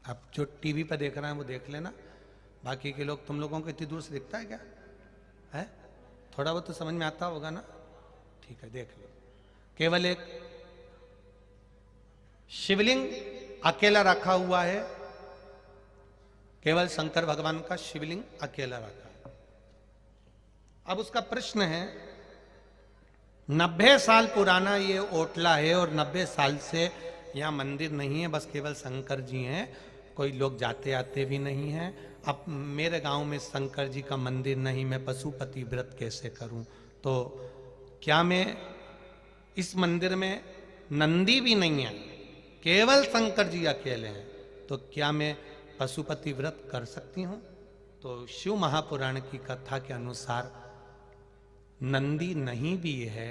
आप जो टीवी पर देख रहे हैं वो देख लेना, बाकी के लोग, तुम लोगों को इतनी दूर से दिखता है क्या है? थोड़ा बहुत तो समझ में आता होगा ना, ठीक है, देख लो। केवल एक शिवलिंग अकेला रखा हुआ है, केवल शंकर भगवान का शिवलिंग अकेला रखा है। अब उसका प्रश्न है, 90 साल पुराना ये ओटला है और 90 साल से यहाँ मंदिर नहीं है, बस केवल शंकर जी हैं, कोई लोग जाते आते भी नहीं हैं। अब मेरे गांव में शंकर जी का मंदिर नहीं, मैं पशुपति व्रत कैसे करूं? तो क्या मैं इस मंदिर में नंदी भी नहीं है, केवल शंकर जी अकेले हैं, तो क्या मैं पशुपति व्रत कर सकती हूं? तो शिव महापुराण की कथा के अनुसार नंदी नहीं भी है,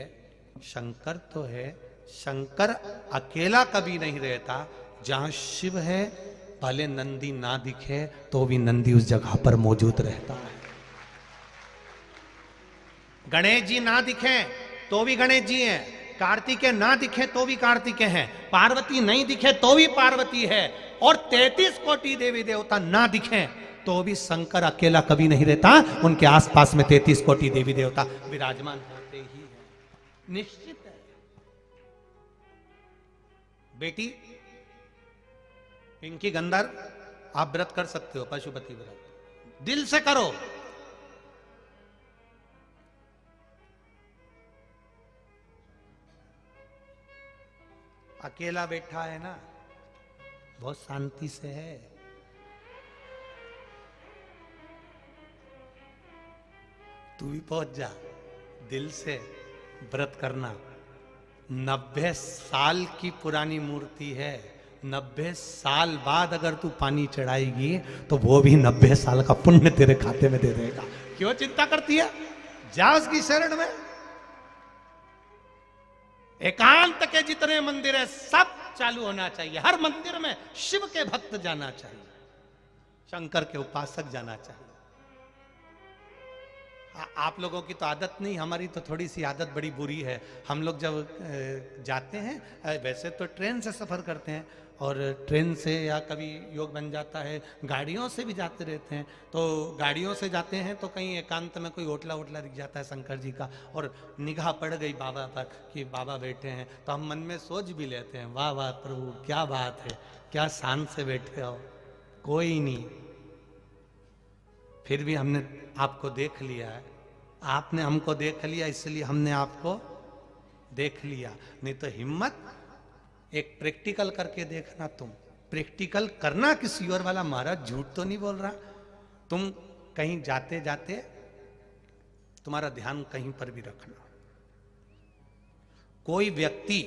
शंकर तो है। शंकर अकेला कभी नहीं रहता, जहां शिव है भले नंदी ना दिखे तो भी नंदी उस जगह पर मौजूद रहता है। गणेश जी ना दिखे तो भी गणेश जी हैं, कार्तिकेय ना दिखे तो भी कार्तिकेय हैं, पार्वती नहीं दिखे तो भी पार्वती है, और 33 कोटि देवी देवता ना दिखे तो भी शंकर अकेला कभी नहीं रहता, उनके आसपास में 33 कोटि देवी देवता विराजमान होते ही हैं, निश्चित है। बेटी पिंकी गंधर्व, आप व्रत कर सकते हो, पशुपति व्रत दिल से करो। अकेला बैठा है ना, बहुत शांति से है। तू भी पहुंच जा, दिल से व्रत करना। 90 साल की पुरानी मूर्ति है, 90 साल बाद अगर तू पानी चढ़ाएगी तो वो भी 90 साल का पुण्य तेरे खाते में दे देगा। क्यों चिंता करती है? जा उसकी शरण में। एकांत के जितने मंदिर है सब चालू होना चाहिए, हर मंदिर में शिव के भक्त जाना चाहिए, शंकर के उपासक जाना चाहिए। आप लोगों की तो आदत नहीं, हमारी तो थोड़ी सी आदत बड़ी बुरी है। हम लोग जब जाते हैं, वैसे तो ट्रेन से सफ़र करते हैं, और ट्रेन से या कभी योग बन जाता है गाड़ियों से भी जाते रहते हैं। तो गाड़ियों से जाते हैं तो कहीं एकांत में कोई होटला वोटला दिख जाता है शंकर जी का, और निगाह पड़ गई बाबा पर कि बाबा बैठे हैं, तो हम मन में सोच भी लेते हैं, वाह वाह प्रभु क्या बात है, क्या शान से बैठे हो, कोई नहीं। फिर भी हमने आपको देख लिया है, आपने हमको देख लिया, इसलिए हमने आपको देख लिया। नहीं तो हिम्मत एक प्रैक्टिकल करके देखना। तुम प्रैक्टिकल करना किसी और वाला, महाराज झूठ तो नहीं बोल रहा। तुम कहीं जाते जाते तुम्हारा ध्यान कहीं पर भी रखना। कोई व्यक्ति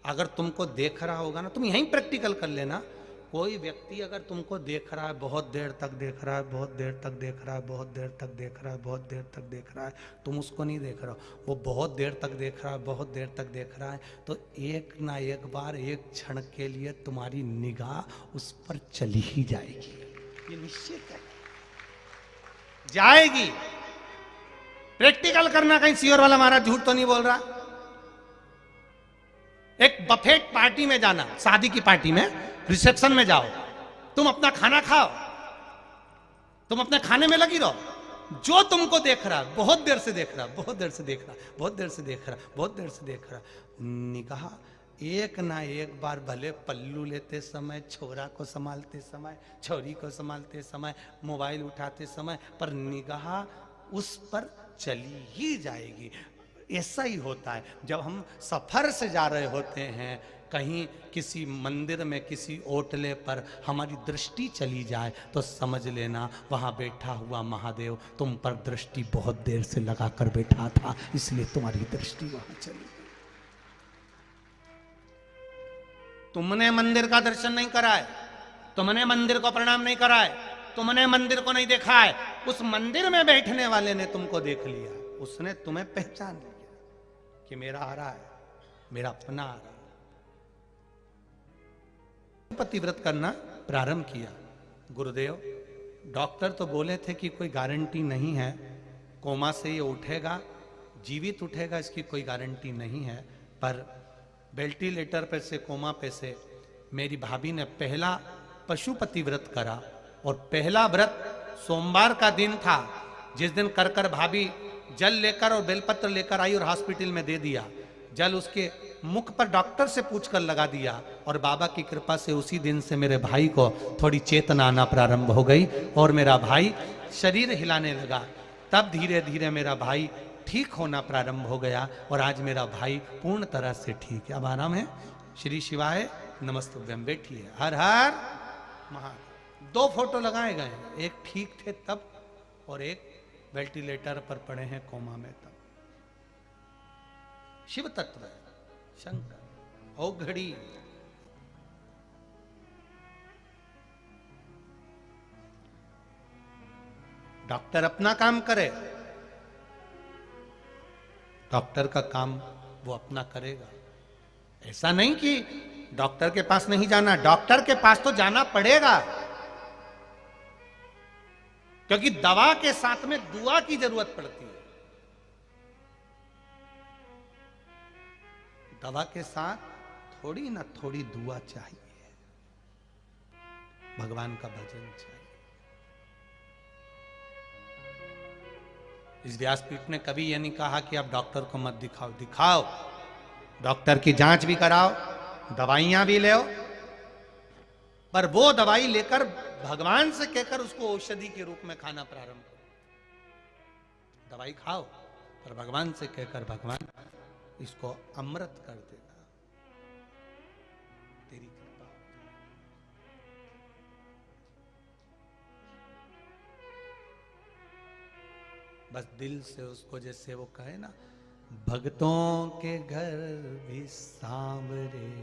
अगर तुमको देख रहा होगा ना, तुम यहीं प्रैक्टिकल कर लेना। कोई व्यक्ति अगर तुमको देख रहा है, बहुत देर तक देख रहा है, बहुत देर तक देख रहा है, बहुत देर तक देख रहा है, बहुत देर तक देख रहा है, तुम उसको नहीं देख रहे हो, वो बहुत देर तक देख रहा है, बहुत देर तक देख रहा है, तो एक ना एक बार, एक क्षण के लिए तुम्हारी निगाह उस पर चली ही जाएगी। ये निश्चित है, जाएगी। प्रैक्टिकल करना, कहीं सीओर वाला महाराज झूठ तो नहीं बोल रहा। एक बफेट पार्टी में जाना, शादी की पार्टी में, रिसेप्शन में जाओ, तुम अपना खाना खाओ, तुम अपने खाने में लगी रहो, जो तुमको देख रहा, बहुत देर से देख रहा, बहुत देर से देख रहा, बहुत देर से देख रहा, बहुत देर से देख रहा, निगाह एक ना एक बार, भले पल्लू लेते समय, छोरा को संभालते समय, छोरी को संभालते समय, मोबाइल उठाते समय, पर निगाह उस पर चली ही जाएगी। ऐसा ही होता है जब हम सफर से जा रहे होते हैं, कहीं किसी मंदिर में, किसी ओटले पर हमारी दृष्टि चली जाए, तो समझ लेना वहां बैठा हुआ महादेव तुम पर दृष्टि बहुत देर से लगाकर बैठा था, इसलिए तुम्हारी दृष्टि वहां चली। तुमने मंदिर का दर्शन नहीं करा है, तुमने मंदिर को प्रणाम नहीं करा है, तुमने मंदिर को नहीं देखा है, उस मंदिर में बैठने वाले ने तुमको देख लिया, उसने तुम्हें पहचान लिया कि मेरा आ रहा है, मेरा अपना आ रहा है। पतिव्रत करना प्रारंभ किया। गुरुदेव डॉक्टर तो बोले थे कि कोई गारंटी नहीं है, कोमा से ये उठेगा, जीवित उठेगा, इसकी कोई गारंटी नहीं है, पर वेंटिलेटर पे से, कोमा पे से मेरी भाभी ने पहला पशुपति व्रत करा, और पहला व्रत सोमवार का दिन था, जिस दिन कर भाभी जल लेकर और बेलपत्र लेकर आई और हॉस्पिटल में दे दिया। जल उसके मुख पर डॉक्टर से पूछकर लगा दिया, और बाबा की कृपा से उसी दिन से मेरे भाई को थोड़ी चेतना आना प्रारंभ हो गई, और मेरा भाई शरीर हिलाने लगा। तब धीरे धीरे मेरा भाई ठीक होना प्रारंभ हो गया, और आज मेरा भाई पूर्ण तरह से ठीक है, अब आराम है। श्री शिवाय नमस्तुभ्यम। बैठिए। हर हर महादेव। 2 फोटो लगाए गए हैं, एक ठीक थे तब, और एक वेंटिलेटर पर पड़े हैं कोमा में तब। शिव तत्व है, शंकर ओ घड़ी। डॉक्टर अपना काम करे, डॉक्टर का काम वो अपना करेगा। ऐसा नहीं कि डॉक्टर के पास नहीं जाना, डॉक्टर के पास तो जाना पड़ेगा, क्योंकि दवा के साथ में दुआ की जरूरत पड़ती है। दवा के साथ थोड़ी ना थोड़ी दुआ चाहिए, भगवान का भजन चाहिए। इस व्यासपीठ ने कभी यह नहीं कहा कि आप डॉक्टर को मत दिखाओ, दिखाओ, डॉक्टर की जांच भी कराओ, दवाइयां भी ले, पर वो दवाई लेकर भगवान से कहकर उसको औषधि के रूप में खाना प्रारंभ करो। दवाई खाओ, पर भगवान से कहकर, भगवान इसको अमृत कर देना, तेरी कृपा। बस दिल से उसको, जैसे वो कहे ना, भक्तों के घर भी सांवरे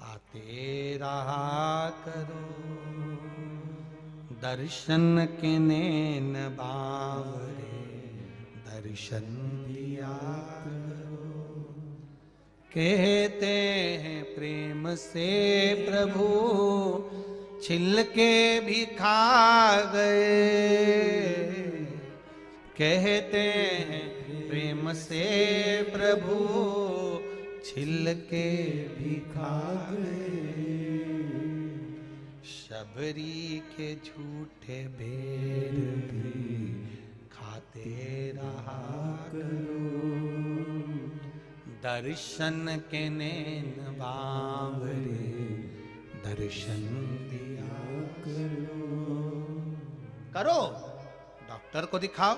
आते रहा करो, दर्शन के नैन बावरे दर्शन दिया करो। कहते हैं प्रेम से प्रभु छिलके भी खा गए, कहते हैं प्रेम से प्रभु छिल के भी खा गए, शबरी के झूठे भेद भी खाते रहा करो, दर्शन के नैन बावरे दर्शन दिया करो। डॉक्टर को दिखाओ,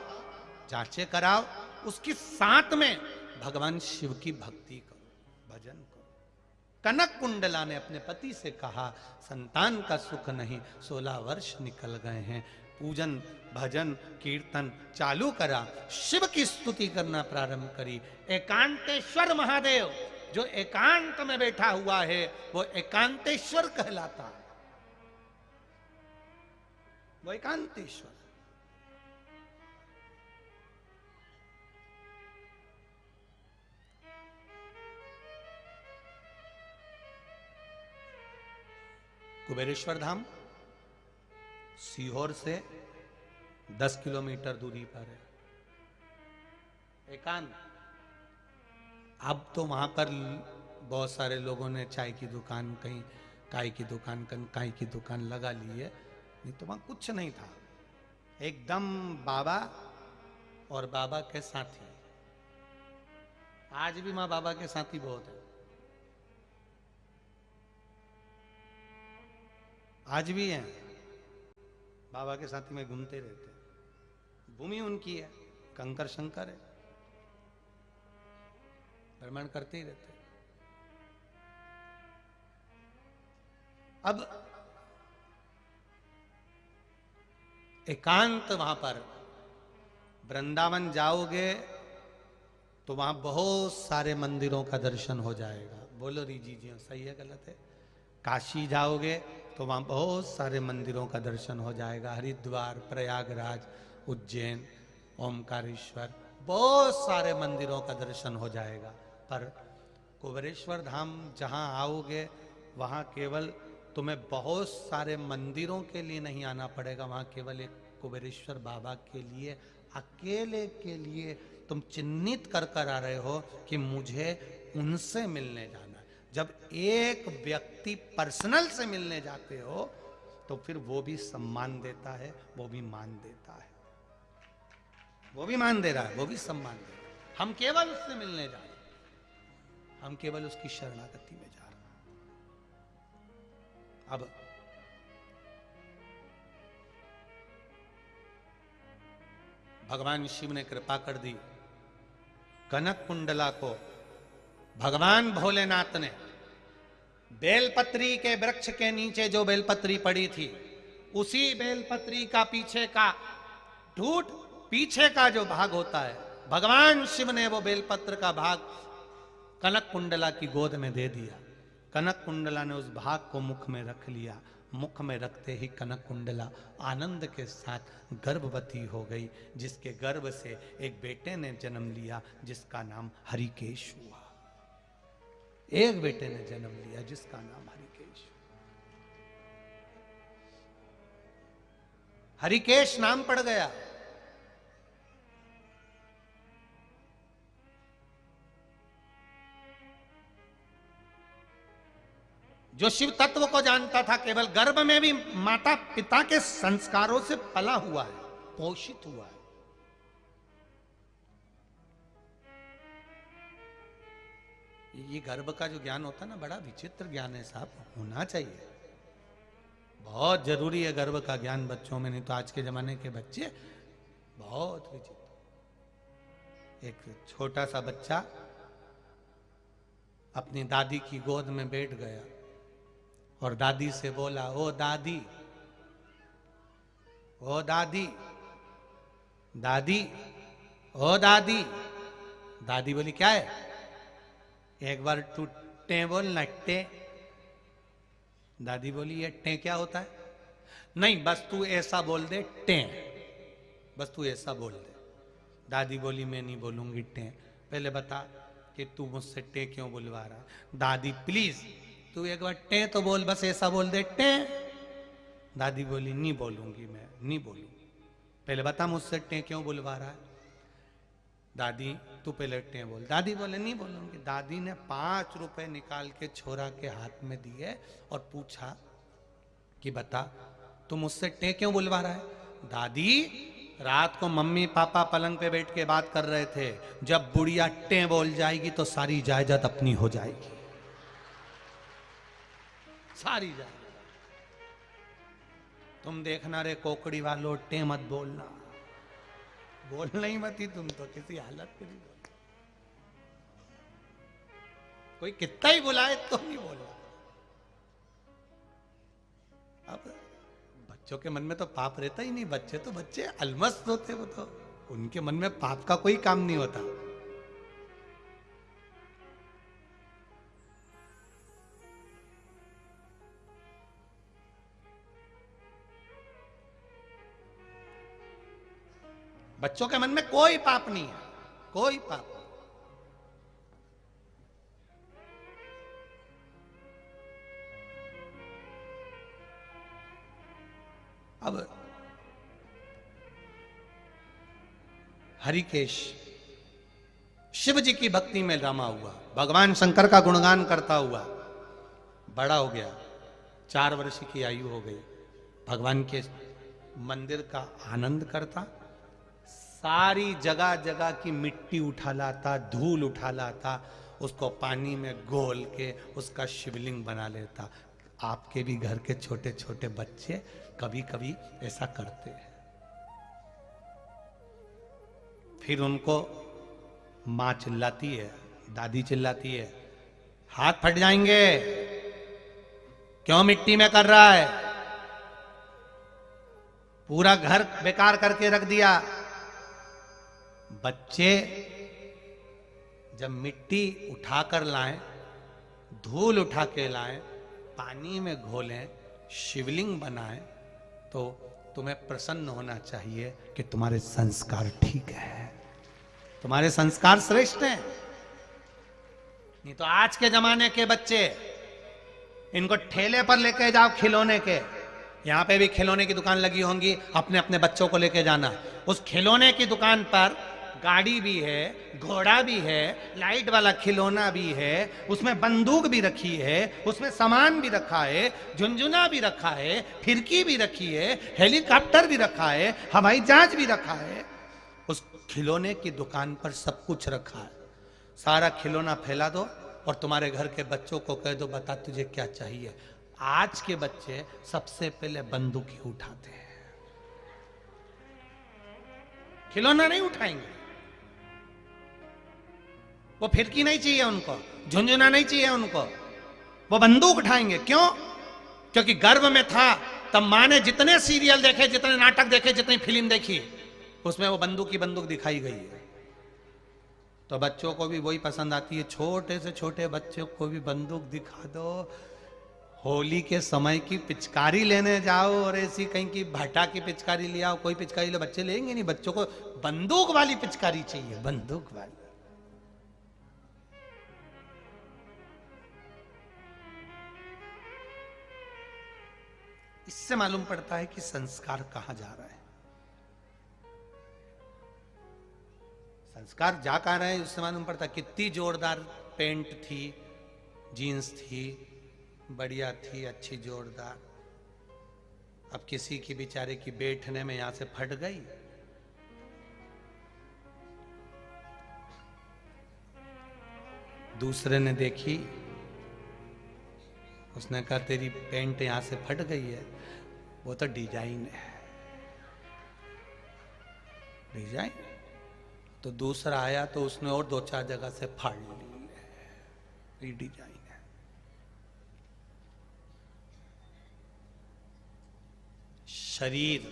जांचें कराओ, उसकी साथ में भगवान शिव की भक्ति करो, भजन करो। कनक कुंडला ने अपने पति से कहा संतान का सुख नहीं, 16 वर्ष निकल गए हैं, पूजन भजन कीर्तन चालू करा, शिव की स्तुति करना प्रारंभ करी। एकांतेश्वर महादेव जो एकांत में बैठा हुआ है वो एकांतेश्वर कहलाता है, वो एकांतेश्वर। कुबेरेश्वर धाम सीहोर से 10 किलोमीटर दूरी पर है, एकांत। अब तो वहां पर बहुत सारे लोगों ने चाय की दुकान, कहीं काय की दुकान, कहीं काय की दुकान लगा ली है, नहीं तो वहां कुछ नहीं था, एकदम बाबा और बाबा के साथी। आज भी वहां बाबा के साथी बहुत है, आज भी हैं, बाबा के साथी में घूमते रहते हैं। भूमि उनकी है, कंकर शंकर है, भ्रमण करते ही रहते। अब एकांत वहां पर वृंदावन जाओगे तो वहां बहुत सारे मंदिरों का दर्शन हो जाएगा। बोलो रीजी जी सही है गलत है? काशी जाओगे तो वहां बहुत सारे मंदिरों का दर्शन हो जाएगा, हरिद्वार, प्रयागराज, उज्जैन, ओमकारेश्वर, बहुत सारे मंदिरों का दर्शन हो जाएगा। पर कुबेरेश्वर धाम जहां आओगे वहां केवल तुम्हें बहुत सारे मंदिरों के लिए नहीं आना पड़ेगा, वहां केवल एक कुबेरेश्वर बाबा के लिए, अकेले के लिए तुम चिन्हित कर कर आ रहे हो कि मुझे उनसे मिलने जाना है। जब एक व्यक्ति पर्सनल से मिलने जाते हो तो फिर वो भी सम्मान देता है, वो भी मान देता है, वो भी मान दे रहा है, वो भी सम्मान दे रहा है। हम केवल उससे मिलने जा रहे हैं, हम केवल उसकी शरणागति में जा रहे हैं। अब भगवान शिव ने कृपा कर दी, कनक कुंडला को भगवान भोलेनाथ ने बेलपत्री के वृक्ष के नीचे जो बेलपत्री पड़ी थी, उसी बेलपत्री का पीछे का ढूंढ, पीछे का जो भाग होता है, भगवान शिव ने वो बेलपत्र का भाग कनक कुंडला की गोद में दे दिया। कनक कुंडला ने उस भाग को मुख में रख लिया। मुख में रखते ही कनक कुंडला आनंद के साथ गर्भवती हो गई, जिसके गर्भ से एक बेटे ने जन्म लिया जिसका नाम हरिकेश हुआ। एक बेटे ने जन्म लिया जिसका नाम हरिकेश। हरिकेश नाम पड़ गया। जो शिव तत्व को जानता था, केवल गर्भ में भी माता पिता के संस्कारों से पला हुआ है, पोषित हुआ है। ये गर्भ का जो ज्ञान होता है ना, बड़ा विचित्र ज्ञान है साहब, होना चाहिए, बहुत जरूरी है गर्भ का ज्ञान बच्चों में, नहीं तो आज के जमाने के बच्चे बहुत विचित्र। एक छोटा सा बच्चा अपनी दादी की गोद में बैठ गया और दादी से बोला, ओ दादी, ओ दादी, दादी, ओ दादी। दादी बोली क्या है? एक बार तू टे बोल ना, टे। दादी बोली ये टे क्या होता है? नहीं, बस तू ऐसा बोल दे, टे, बस तू ऐसा बोल दे। दादी बोली मैं नहीं बोलूंगी टे, पहले बता कि तू मुझसे टे क्यों बुलवा रहा है। दादी प्लीज तू एक बार टे तो बोल, बस ऐसा बोल दे, टे। दादी बोली नहीं बोलूंगी, मैं नहीं बोलूंगी, पहले बता मुझसे टे क्यों बुलवा रहा है। दादी तू पहले टें बोल। दादी बोले नहीं बोलूंगी। दादी ने 5 रुपए निकाल के छोरा के हाथ में दिए और पूछा कि बता तू मुझसे टें क्यों बुलवा रहा है। दादी रात को मम्मी पापा पलंग पे बैठ के बात कर रहे थे, जब बुढ़िया टें बोल जाएगी तो सारी जायदाद अपनी हो जाएगी, सारी जायदाद। तुम देखना रे कोकड़ी वालों, टें मत बोलना, बोलना ही मत ही तुम तो किसी हालत में नहीं बोलना। कोई कितना ही बुलाए तो नहीं बोलना। अब बच्चों के मन में तो पाप रहता ही नहीं, बच्चे तो बच्चे अलमस्त होते, वो तो उनके मन में पाप का कोई काम नहीं होता। बच्चों के मन में कोई पाप नहीं है, कोई पाप नहीं। अब हरिकेश शिव जी की भक्ति में रमा हुआ, भगवान शंकर का गुणगान करता हुआ बड़ा हो गया, 4 वर्ष की आयु हो गई। भगवान के मंदिर का आनंद करता, सारी जगह जगह की मिट्टी उठा लाता, धूल उठा लाता, उसको पानी में घोल के उसका शिवलिंग बना लेता। आपके भी घर के छोटे छोटे बच्चे कभी कभी ऐसा करते हैं। फिर उनको मां चिल्लाती है, दादी चिल्लाती है, हाथ फट जाएंगे, क्यों मिट्टी में कर रहा है, पूरा घर बेकार करके रख दिया। बच्चे जब मिट्टी उठाकर लाएं, धूल उठा के लाएं, पानी में घोलें, शिवलिंग बनाएं, तो तुम्हें प्रसन्न होना चाहिए कि तुम्हारे संस्कार ठीक है, तुम्हारे संस्कार श्रेष्ठ हैं। नहीं तो आज के जमाने के बच्चे, इनको ठेले पर लेके जाओ खिलौने के, यहां पे भी खिलौने की दुकान लगी होंगी, अपने अपने बच्चों को लेके जाना। उस खिलौने की दुकान पर गाड़ी भी है, घोड़ा भी है, लाइट वाला खिलौना भी है, उसमें बंदूक भी रखी है, उसमें सामान भी रखा है, झुनझुना भी रखा है, फिरकी भी रखी है, हेलीकॉप्टर भी रखा है, हवाई जहाज भी रखा है। उस खिलौने की दुकान पर सब कुछ रखा है। सारा खिलौना फैला दो और तुम्हारे घर के बच्चों को कह दो, बता तुझे क्या चाहिए। आज के बच्चे सबसे पहले बंदूक ही उठाते हैं, खिलौना नहीं उठाएंगे। वो फिरकी नहीं चाहिए उनको, झुंझुना नहीं चाहिए उनको, वो बंदूक उठाएंगे। क्यों? क्योंकि गर्भ में था तब मां ने जितने सीरियल देखे, जितने नाटक देखे, जितनी फिल्म देखी, उसमें वो बंदूक ही बंदूक दिखाई गई है। तो बच्चों को भी वही पसंद आती है। छोटे से छोटे बच्चों को भी बंदूक दिखा दो, होली के समय की पिचकारी लेने जाओ और ऐसी कहीं की भाटा की पिचकारी ले आओ, कोई पिचकारी ले, बच्चे लेंगे नहीं। बच्चों को बंदूक वाली पिचकारी चाहिए, बंदूक वाली। इससे मालूम पड़ता है कि संस्कार कहां जा रहा है। संस्कार जा कहां रहे हैं, उससे मालूम पड़ता है। कितनी जोरदार पेंट थी, जीन्स थी, बढ़िया थी, अच्छी जोरदार, अब किसी की बेचारे की बैठने में यहां से फट गई। दूसरे ने देखी, उसने कहा तेरी पेंट यहां से फट गई है, वो तो डिजाइन है, डिजाइन। तो दूसरा आया तो उसने और 2-4 जगह से फाड़ ली, ये डिजाइन है। शरीर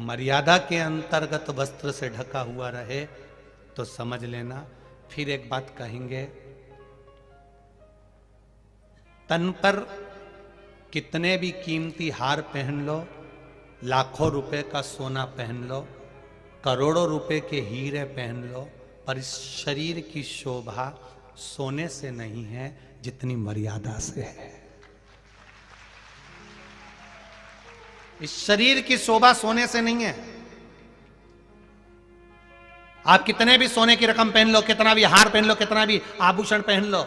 मर्यादा के अंतर्गत वस्त्र से ढका हुआ रहे तो समझ लेना। फिर एक बात कहेंगे, तन पर कितने भी कीमती हार पहन लो, लाखों रुपए का सोना पहन लो, करोड़ों रुपए के हीरे पहन लो, पर इस शरीर की शोभा सोने से नहीं है जितनी मर्यादा से है। इस शरीर की शोभा सोने से नहीं है, आप कितने भी सोने की रकम पहन लो, कितना भी हार पहन लो, कितना भी आभूषण पहन लो,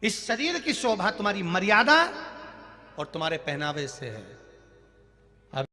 इस शरीर की शोभा तुम्हारी मर्यादा और तुम्हारे पहनावे से है।